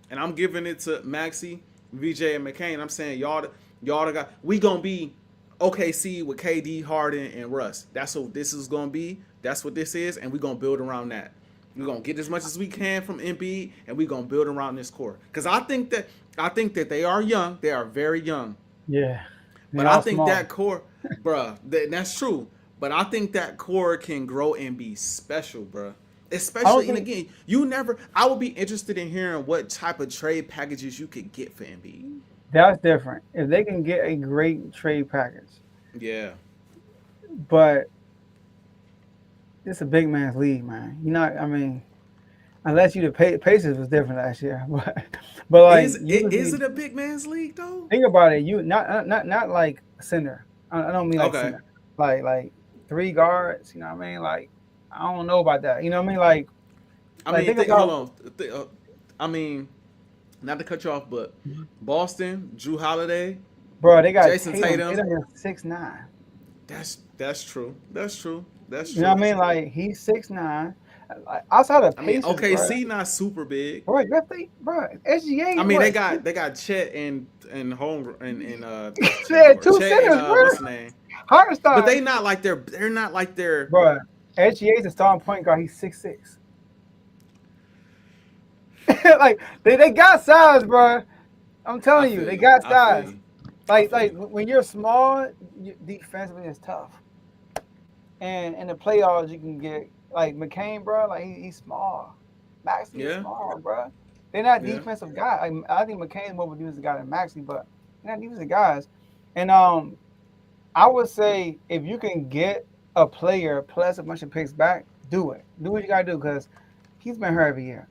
And I'm giving it to Maxi, VJ, and McCain. I'm saying y'all the guy. We gonna be OKC with KD, Harden, and Russ. That's what this is gonna be. That's what this is, and we gonna build around that. We're gonna get as much as we can from Embiid, and we're gonna build around this core. Because I think that they are young. They are very young. Yeah. They But I all think small. that core, bruh, that's true. But I think that core can grow and be special, bruh. I don't Especially, and think again, I would be interested in hearing what type of trade packages you could get for Embiid. that's different. If they can get a great trade package, Yeah. but it's a big man's league, man. You know, I mean, unless you the Pacers was different last year, but like Is usually it a big man's league though? think about it. You not like a center. I don't mean like Okay. center. Like three guards. You know what I mean? Like I don't know about that. You know what I mean? I Like mean, think hold about. on. I mean, not to cut you off, but Boston, Drew Holiday, Bro, they got Jason Tatum. Tatum. Tatum is 6'9". That's true. That's true. That's You know what true. I mean? Like he's 6'9". Like, outside of I mean, Pacers, bro. OKC not super big. Bro, if they, bro, I SGA mean, they what? got they got Chet and home and They had two Chet and centers, bro. what's the name? But Hartenstein, they're not like they're. bro. SGA's a starting point guard. He's 6'6". Like they got size, bro. I'm I telling you, feel they you. got I feel size. you. I Like feel like you. when you're small, defensively it's tough. And in the playoffs, you can get like McCain, bro. Like he's small. Maxey is Yeah. small, bro. They're not Yeah. defensive guys. Like, I think McCain's more of a defensive guy than Maxey, but they're not defensive guys. And I would say if you can get a player plus a bunch of picks back, do it. Do what you gotta do because he's been hurt every year.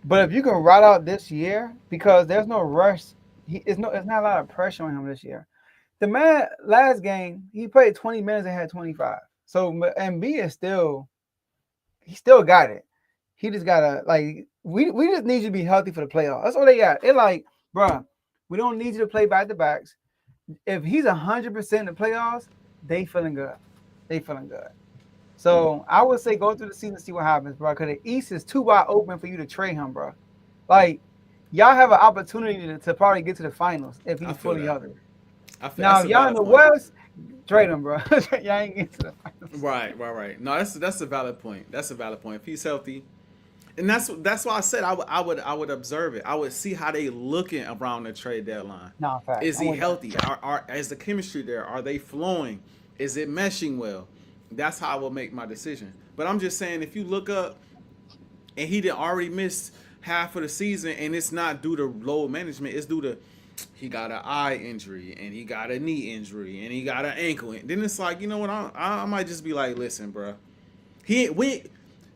But if you can ride out this year, because there's no rush, it's not a lot of pressure on him this year. The man last game he played 20 minutes and had 25. So Embiid is he still got it. He just gotta like we just need you to be healthy for the playoffs. That's all they got. They're like, bruh, we don't need you to play back to backs. If he's 100% in the playoffs, they feeling good. They feeling good. So I would say go through the season, see what happens, bro. Because the East is too wide open for you to trade him, bro. Like y'all have an opportunity to probably get to the finals if I he's feel fully that. healthy. I feel Now that's if a y'all in valid the point. West, trade him, bro. Y'all ain't getting to the finals. Right. No, that's a valid point. That's a valid point. If he's healthy, and that's why I said I would observe it. I would see how they looking around the trade deadline. No, facts. Is I'm he with that. healthy? Is the chemistry there? Are they flowing? Is it meshing well? That's how I will make my decision. But I'm just saying, if you look up and he did already missed half of the season, and it's not due to load management, it's due to he got an eye injury and he got a knee injury and he got an ankle. Then it's like, you know what? I might just be like, listen, bro. We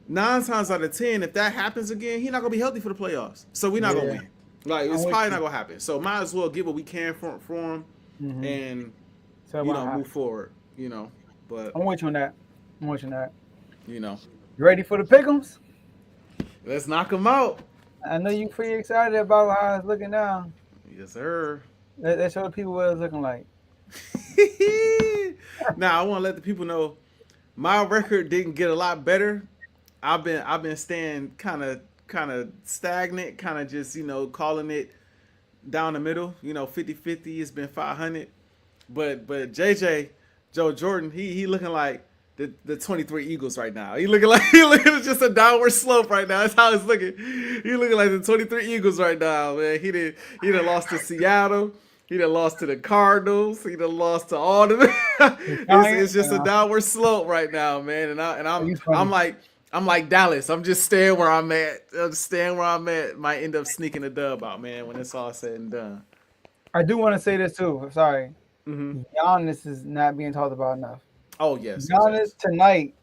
9 times out of 10, if that happens again, he's not gonna be healthy for the playoffs. So we're not gonna Yeah, win. Like I'm it's with probably you. not gonna happen. So might as well get what we can for him Mm-hmm. and So what move happens? forward. But I'm with you on that. I'm with you on that. you know, You ready for the pick'ems? let's knock him out. I know you pretty excited about how it's looking now. Yes, sir. Let's show the people what it's looking like. Now I want to let the people know my record didn't get a lot better. I've been staying kind of kind of stagnant, kind of just, calling it down the middle. 50-50. It's been 500. But JJ, Joe Jordan, he looking like the 23 Eagles right now. He looking just a downward slope right now. That's how it's looking. He looking like the 23 Eagles right now, man. He done lost to Seattle. He done lost to the Cardinals. He done lost to all the. It's just a downward slope right now, man. And I'm like Dallas. I'm just staying where I'm at. I'm just staying where I'm at. Might end up sneaking a dub out, man, when it's all said and done. I do want to say this too. Sorry. Giannis is not being talked about enough. Oh yes. Giannis tonight,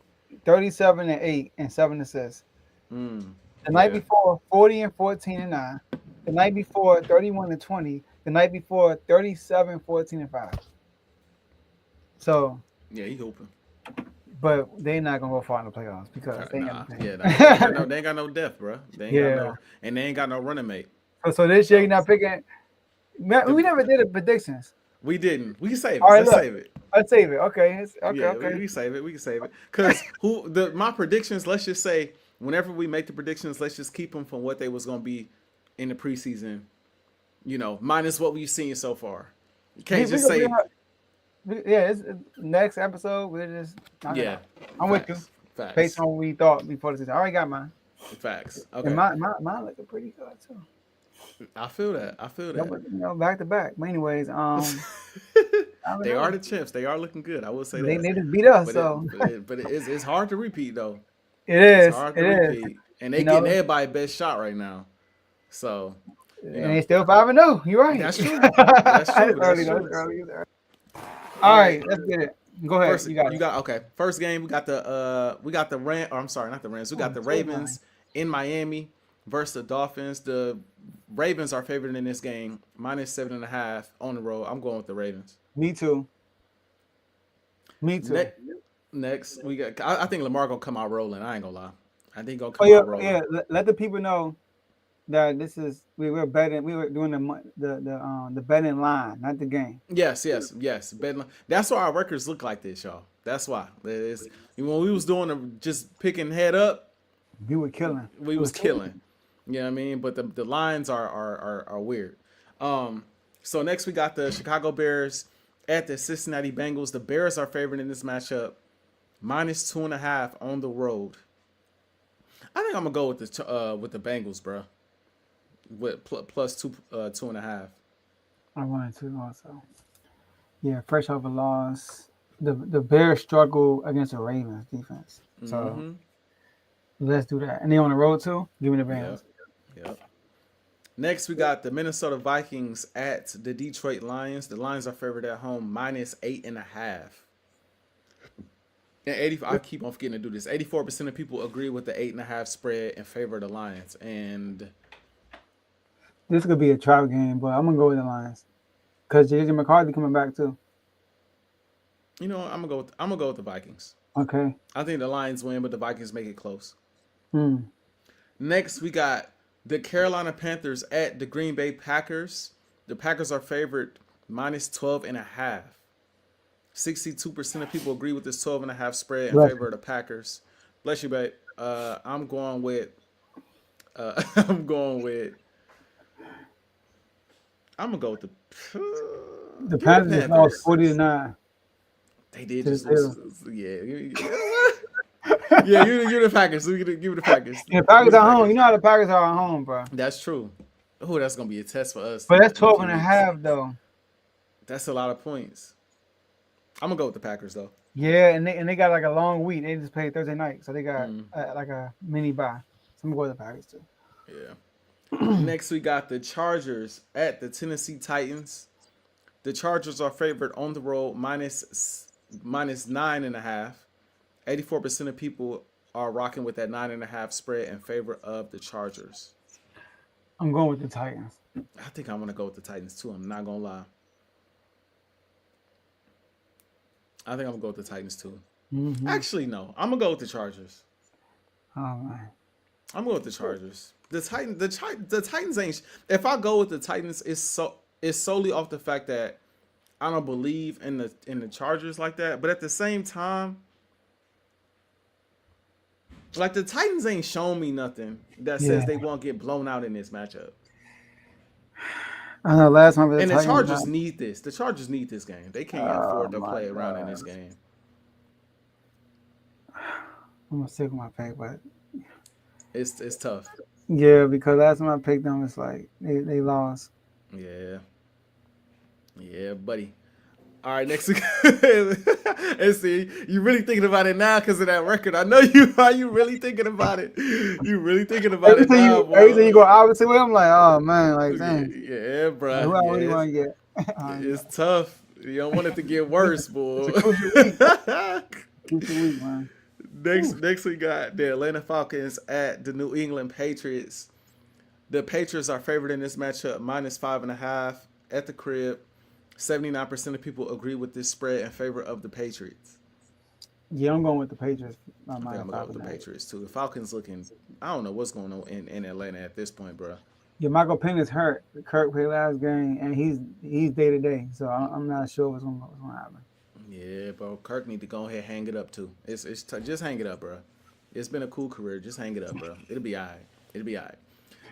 37 and 8 and 7 assists. The night before, 40 and 14 and 9. The night before, 31 and 20. The night before, 37, 14 and 5. So yeah, he hooping. But they're not gonna go far in the playoffs because they ain't got no depth, bro. They ain't got no running mate. So this year you're not picking. We never did a predictions. We didn't. We can save it. All right, Let's save it. Okay. Okay. We save it. We can save it. Because my predictions, let's just say, whenever we make the predictions, let's just keep them from what they was going to be in the preseason, minus what we've seen so far. You can't just say. It's next episode. We're just. I'm with you. Facts. Based on what we thought before the season. I already got mine. Facts. Okay. And mine looking pretty good, too. I feel that. Back to back. But anyways, they are the champs. They are looking good. I will say that. They just beat us, but it's hard to repeat though. It is. It's hard to repeat. And they getting everybody's best shot right now. So and they still 5-0. You're right. That's true. That's true. Early. All right, let's get it. Go ahead. First, you got okay. First game, we got the Rams. I'm sorry, not the Rams. We got the Ravens in Miami versus the Dolphins. The Ravens are favored in this game, -7.5 on the road. I'm going with the Ravens. Me too. Next, we got. I think Lamar gonna come out rolling. I ain't gonna lie. I think he'll come out rolling. Yeah. Let the people know that this is we were betting. We were doing the betting line, not the game. Yes. Betting. That's why our records look like this, y'all. That's why. When we was doing just picking head up, we were killing. We was killing. You know what I mean? But the lines are weird. So next we got the Chicago Bears at the Cincinnati Bengals. The Bears are favored in this matchup, -2.5 on the road. I think I'm gonna go with the Bengals, bro. With plus 2.5. I wanted to also. Yeah, fresh off a loss. The Bears struggle against the Ravens defense. So let's do that. And they on the road too? Give me the Bengals. Yep. Next, we got the Minnesota Vikings at the Detroit Lions. The Lions are favored at home, -8.5. And I keep on forgetting to do this. 84% of people agree with the 8.5 spread in favor of the Lions. And this could be a trap game, but I'm gonna go with the Lions because J.J. McCarthy coming back too. I'm gonna go with the Vikings. Okay. I think the Lions win, but the Vikings make it close. Next, we got the Carolina Panthers at the Green Bay Packers. The Packers are favored -12.5. 62% of people agree with this 12.5 spread in favor of the Packers. Bless you, babe. I'm going with. I'm gonna go with the Panthers lost 40-9. They did just lose. Yeah, you're the Packers. Give me the Packers. Yeah, the Packers are home. You know how the Packers are at home, bro. That's true. Oh, that's gonna be a test for us. But that's 12.5 though. That's a lot of points. I'm gonna go with the Packers though. Yeah, and they got like a long week. They just played Thursday night, so they got like a mini bye. So I'm gonna go with the Packers too. Yeah. Next, we got the Chargers at the Tennessee Titans. The Chargers are favored on the road -9.5. 84% of people are rocking with that 9.5 spread in favor of the Chargers. I'm going with the Titans. I think I'm gonna go with the Titans too. I'm not gonna lie. I think I'm gonna go with the Titans too. Actually, no. I'm gonna go with the Chargers. Oh man. I'm going with the Chargers. The Titans ain't. If I go with the Titans, it's solely off the fact that I don't believe in the Chargers like that. But at the same time, Like the Titans ain't shown me nothing that says they won't get blown out in this matchup. I know last time And the Chargers need this. The Chargers need this game. They can't afford to play around in this game. I'm gonna stick with my pick, but it's tough. Yeah, because last time I picked them, it's like they lost. Yeah. Yeah, buddy. All right, next week. And see, you really thinking about it now because of that record. I know you are. You really thinking about it. You really thinking about it now, boy. Every time you go opposite way, I'm like, oh man, like dang. Yeah, bro. Who I really want to get? It's tough. You don't want it to get worse, boy. Keep the week, man. Next we got the Atlanta Falcons at the New England Patriots. The Patriots are favored in this matchup, -5.5 at the crib. 79% of people agree with this spread in favor of the Patriots. Yeah, I'm going with the Patriots. I'm going to go with the Patriots, too. The Falcons looking, I don't know what's going on in Atlanta at this point, bro. Yeah, Michael Penix hurt. Kirk played last game, and he's day-to-day, so I'm not sure what's going to happen. Yeah, bro. Kirk need to go ahead and hang it up, too. Just hang it up, bro. It's been a cool career. Just hang it up, bro. It'll be all right. It'll be all right.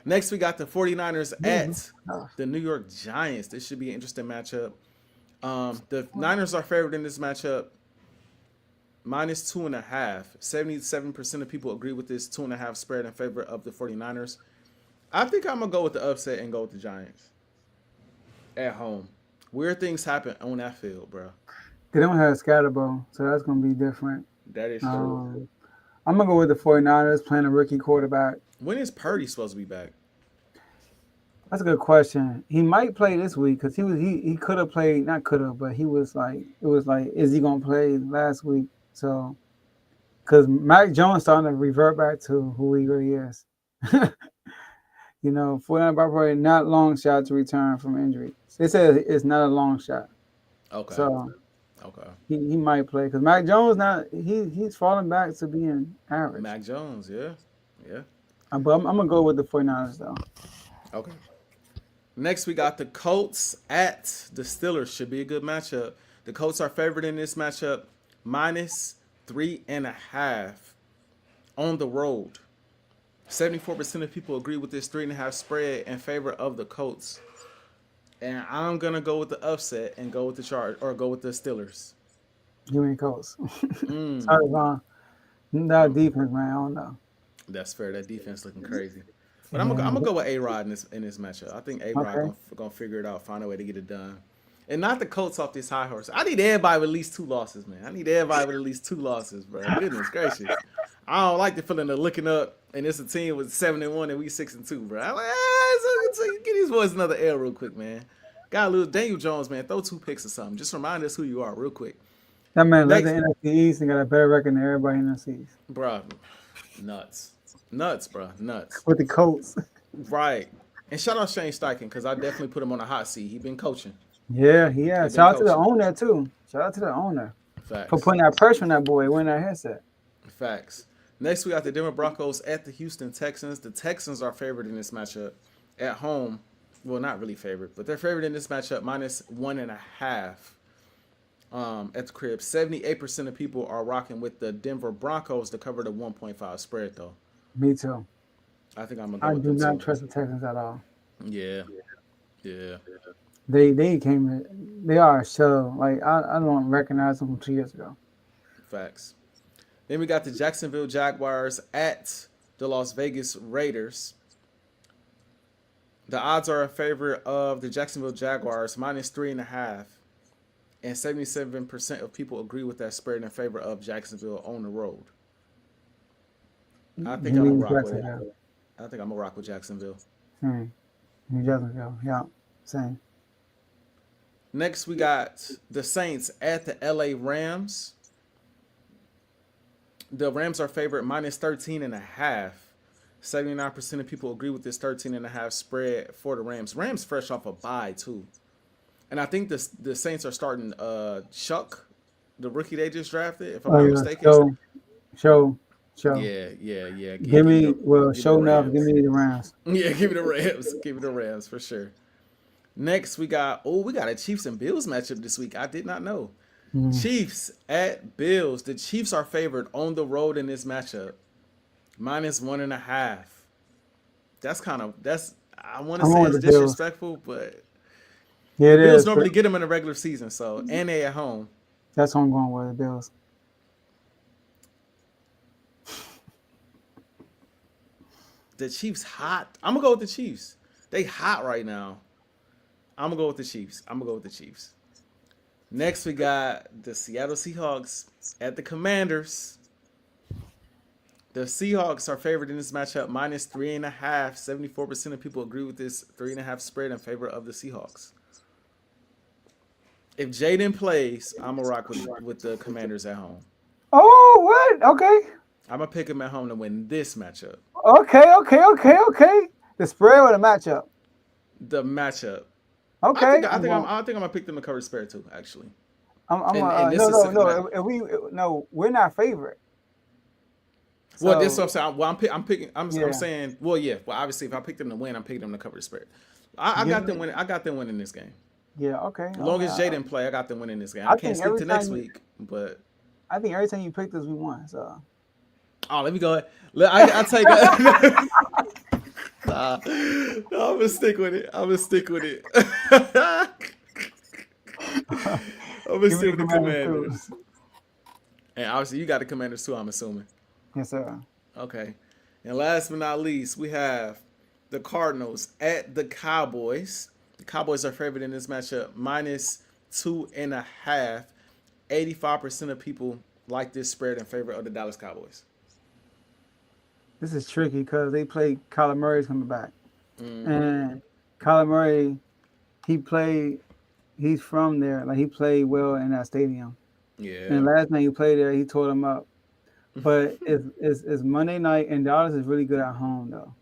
Next, we got the 49ers at the New York Giants. This should be an interesting matchup. The Niners are favored in this matchup, -2.5. 77% of people agree with this 2.5 spread in favor of the 49ers. I think I'm going to go with the upset and go with the Giants at home. Weird things happen on that field, bro. They don't have Scatterbo, so that's going to be different. That is true. I'm going to go with the 49ers playing a rookie quarterback. When is Purdy supposed to be back? That's a good question. He might play this week because he could have played, not could have, but it was like, is he going to play last week? So, because Mac Jones starting to revert back to who he really is. 49 probably not long shot to return from injury. They said it's not a long shot. Okay. So, okay. He might play because Mac Jones he's falling back to being average. Mac Jones, yeah. But I'm gonna go with the 49ers though. Okay. Next, we got the Colts at the Steelers. Should be a good matchup. The Colts are favored in this matchup, -3.5 on the road. 74% of people agree with this 3.5 spread in favor of the Colts. And I'm gonna go with the upset and go with the go with the Steelers. You ain't Colts. Sorry, Vaughn. That defense, man. I don't know. That's fair. That defense looking crazy. But I'm gonna go with A-Rod in this matchup. I think A-Rod gonna figure it out, find a way to get it done. And not the Colts off this high horse. I need everybody with at least 2 losses, man. I need everybody with at least 2 losses, bro. Goodness gracious. I don't like the feeling of looking up and it's a team with 7-1 and we 6-2, bro. I'm like, so get these boys another L real quick, man. Gotta lose Daniel Jones, man. Throw 2 picks or something. Just remind us who you are real quick. That man led the NFC East and got a better record than everybody in the NFC East. Bro, nuts. Nuts, bro. Nuts. With the Colts. Right. And shout out Shane Steichen because I definitely put him on a hot seat. He been coaching. Yeah, he has. Shout out to the owner, too. Shout out to the owner. Facts. For putting that pressure on that boy, winning that headset. Facts. Next, we got the Denver Broncos at the Houston Texans. The Texans are favored in this matchup at home. Well, not really favored, but they're favored in this matchup -1.5 at the crib. 78% of people are rocking with the Denver Broncos to cover the 1.5 spread, though. Me too. I think I'm gonna go with them. I do not trust the Texans at all. Yeah. They are a show. Like I don't recognize them from 2 years ago. Facts. Then we got the Jacksonville Jaguars at the Las Vegas Raiders. The odds are in favor of the Jacksonville Jaguars -3.5, and 77% of people agree with that spread in favor of Jacksonville on the road. I think I'm gonna rock with it. I think I'm gonna rock with Jacksonville. Jacksonville, yeah, same. Next, we got the Saints at the LA Rams. The Rams are favored -13.5. 79% of people agree with this 13.5 spread for the Rams. Rams fresh off a bye too, and I think the Saints are starting Chuck, the rookie they just drafted. If I'm not mistaken. Show. Yeah. Give me the Rams. Yeah, give me the Rams. Give me the Rams for sure. Next, we got a Chiefs and Bills matchup this week. I did not know. Chiefs at Bills. The Chiefs are favored on the road in this matchup. -1.5. That's I want to I'm say on it's the Bills. disrespectful, but Yeah, the it Bills is. normally get them in the regular season, so and they at home. That's what I'm going with the Bills. The Chiefs hot. I'm gonna go with the Chiefs. They hot right now. I'm gonna go with the Chiefs. I'm gonna go with the Chiefs. Next, we got the Seattle Seahawks at the Commanders. The Seahawks are favored in this matchup -3.5. 74% of people agree with this 3.5 spread in favor of the Seahawks. If Jaden plays, I'm gonna rock with the Commanders at home. Oh, what? Okay. I'm gonna pick him at home to win this matchup. Okay. The spread or the matchup? The matchup. Okay. I think I'm gonna pick them to cover spread too. Actually, I'm in this no, specific no. match. No, we're not favorite. Well, that's So what I'm saying. Well, I'm picking. I'm yeah, saying. Well, yeah. Well, obviously, if I pick them to win, I'm picking them to cover the spread. I give got them me. winning. I got them winning this game. Yeah, okay. As long as Jaden play, I got them winning this game. I I can't think speak every to next time week, but I think every time you picked us, we won. So oh, let me go. I take. Nah, I'm gonna stick with it. I'm gonna stick with it. I'm gonna give me stick the with the Commanders too. Commanders. And obviously, you got the Commanders too. I'm assuming. Yes, sir. Okay. And last but not least, we have the Cardinals at the Cowboys. The Cowboys are favored in this matchup -2.5. 85% of people like this spread in favor of the Dallas Cowboys. This is tricky because they play. Kyler Murray's coming back, and Kyler Murray, he played. He's from there. Like he played well in that stadium. Yeah. And last night he played there, he tore him up. But it's Monday night, and Dallas is really good at home, though.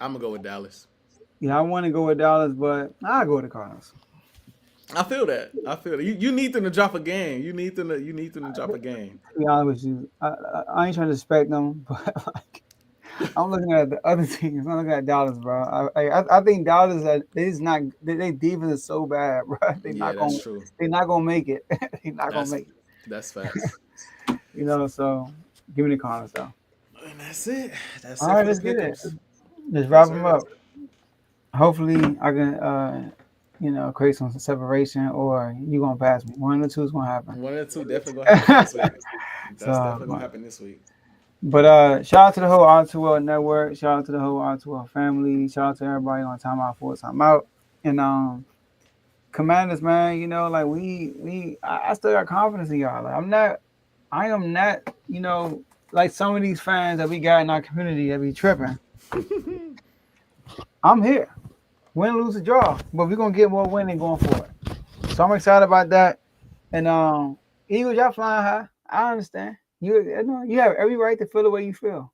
I'm gonna go with Dallas. Yeah, I want to go with Dallas, but I'll go with the Cardinals. I feel that. You need them to drop a game. You need them to drop a game. To be honest with you, I ain't trying to respect them, but like, I'm looking at the other teams. I'm looking at Dallas, bro. I think Dallas they defense is so bad, bro. Yeah, that's true. They're not gonna make it. They're not gonna make it. That's facts. So give me the Cardinals though. And that's it. That's All it. right, For let's the get it. pick'ems. Just wrap Yes, them sir. up. Hopefully, I can create some separation, or you gonna pass me. One or two is gonna happen. One or two definitely gonna happen this week. That's So, definitely gonna happen this week. but shout out to the whole R2L network. Shout out to the whole R2L family. Shout out to everybody on Time Out for Time Out. And Commanders, man. Like I still got confidence in y'all. Like I am not, like some of these fans that we got in our community that be tripping. I'm here. Win, lose, or draw. But we're gonna get more winning going forward. So I'm excited about that. And Eagles, y'all flying high. I understand. You have every right to feel the way you feel.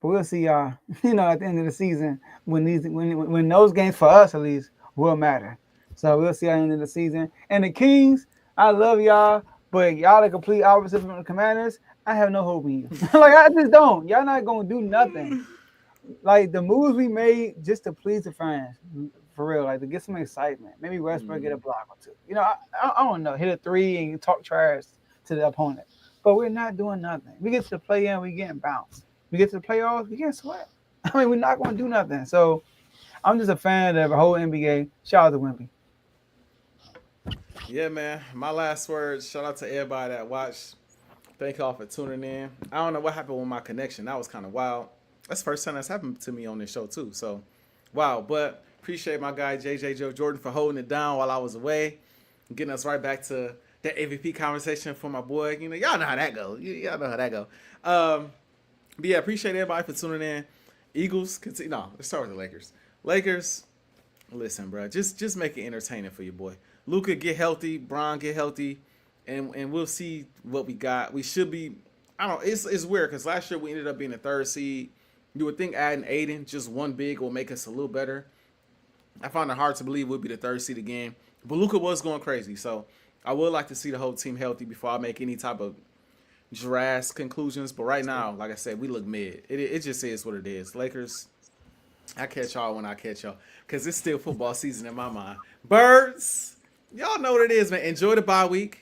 But we'll see y'all, at the end of the season when those games for us at least will matter. So we'll see y'all at the end of the season. And the Kings, I love y'all, but y'all the complete opposite from the Commanders. I have no hope in you. Like I just don't. Y'all not gonna do nothing. Like the moves we made just to please the fans, for real, like to get some excitement. Maybe Westbrook get a block or two. I don't know, hit a three and talk trash to the opponent. But we're not doing nothing. We get to the play-in, we getting bounced. We get to the playoffs, we getting swept. I mean, we're not going to do nothing. So I'm just a fan of the whole NBA. Shout out to Wimpy. Yeah, man. My last words. Shout out to everybody that watched. Thank y'all for tuning in. I don't know what happened with my connection. That was kind of wild. That's the first time that's happened to me on this show too. So, wow. But appreciate my guy JJ Joe Jordan for holding it down while I was away, getting us right back to that MVP conversation for my boy. Y'all know how that goes. Y'all know how that goes. But yeah, appreciate everybody for tuning in. Eagles, continue. No, let's start with the Lakers. Lakers, listen, bro, just make it entertaining for your boy. Luka get healthy, Bron get healthy, and we'll see what we got. We should be. I don't know. It's weird because last year we ended up being the third seed. You would think adding Aiden, just one big, will make us a little better. I found it hard to believe we'd be the third seed again. But Luka was going crazy, so I would like to see the whole team healthy before I make any type of drastic conclusions. But right now, like I said, we look mid. It just is what it is. Lakers, I catch y'all when I catch y'all because it's still football season in my mind. Birds, y'all know what it is, man. Enjoy the bye week.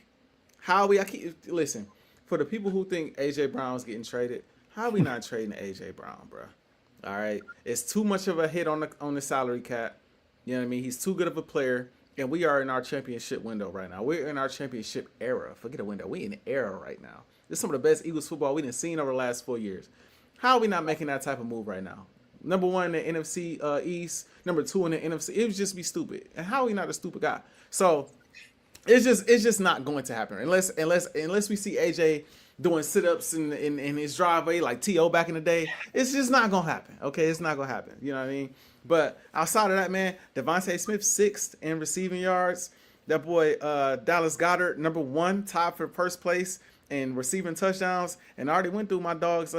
Listen, for the people who think AJ Brown's getting traded, how are we not trading AJ Brown, bro? All right, it's too much of a hit on the salary cap. You know what I mean? He's too good of a player, and we are in our championship window right now. We're in our championship era. Forget a window. We in the era right now. This is some of the best Eagles football we've seen over the last 4 years. How are we not making that type of move right now? Number one in the NFC East, number two in the NFC. It would just be stupid. And how are we not a stupid guy? So it's just not going to happen unless we see AJ doing sit-ups in his driveway like T.O. back in the day. It's just not gonna happen. Okay, it's not gonna happen. You know what I mean? But outside of that, man, Devontae Smith 6th in receiving yards. That boy Dallas Goedert number 1, tied for first place in receiving touchdowns. And I already went through my dog's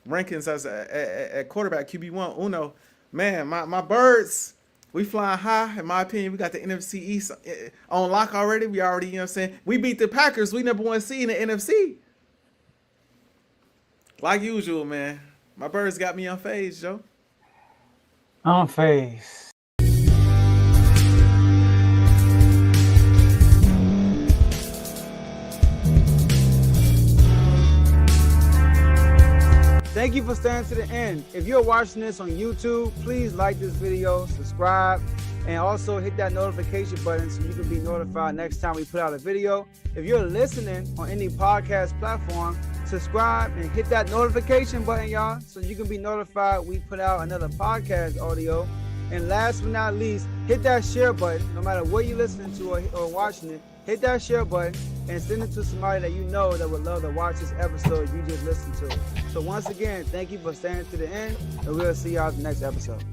rankings as at quarterback, QB1 Uno. Man, my birds, we flying high. In my opinion, we got the NFC East on lock already. We already, you know what I'm saying? We beat the Packers. We number 1 seed in the NFC. Like usual, man. My birds got me unfazed, Joe. Unfazed. Thank you for staying to the end. If you're watching this on YouTube, please like this video, subscribe, and also hit that notification button so you can be notified next time we put out a video. If you're listening on any podcast platform, subscribe and hit that notification button, y'all, so you can be notified we put out another podcast audio. And last but not least, hit that share button. No matter what you're listening to or watching it, hit that share button and send it to somebody that you know that would love to watch this episode you just listened to. So once again, thank you for staying to the end, and we'll see y'all in the next episode.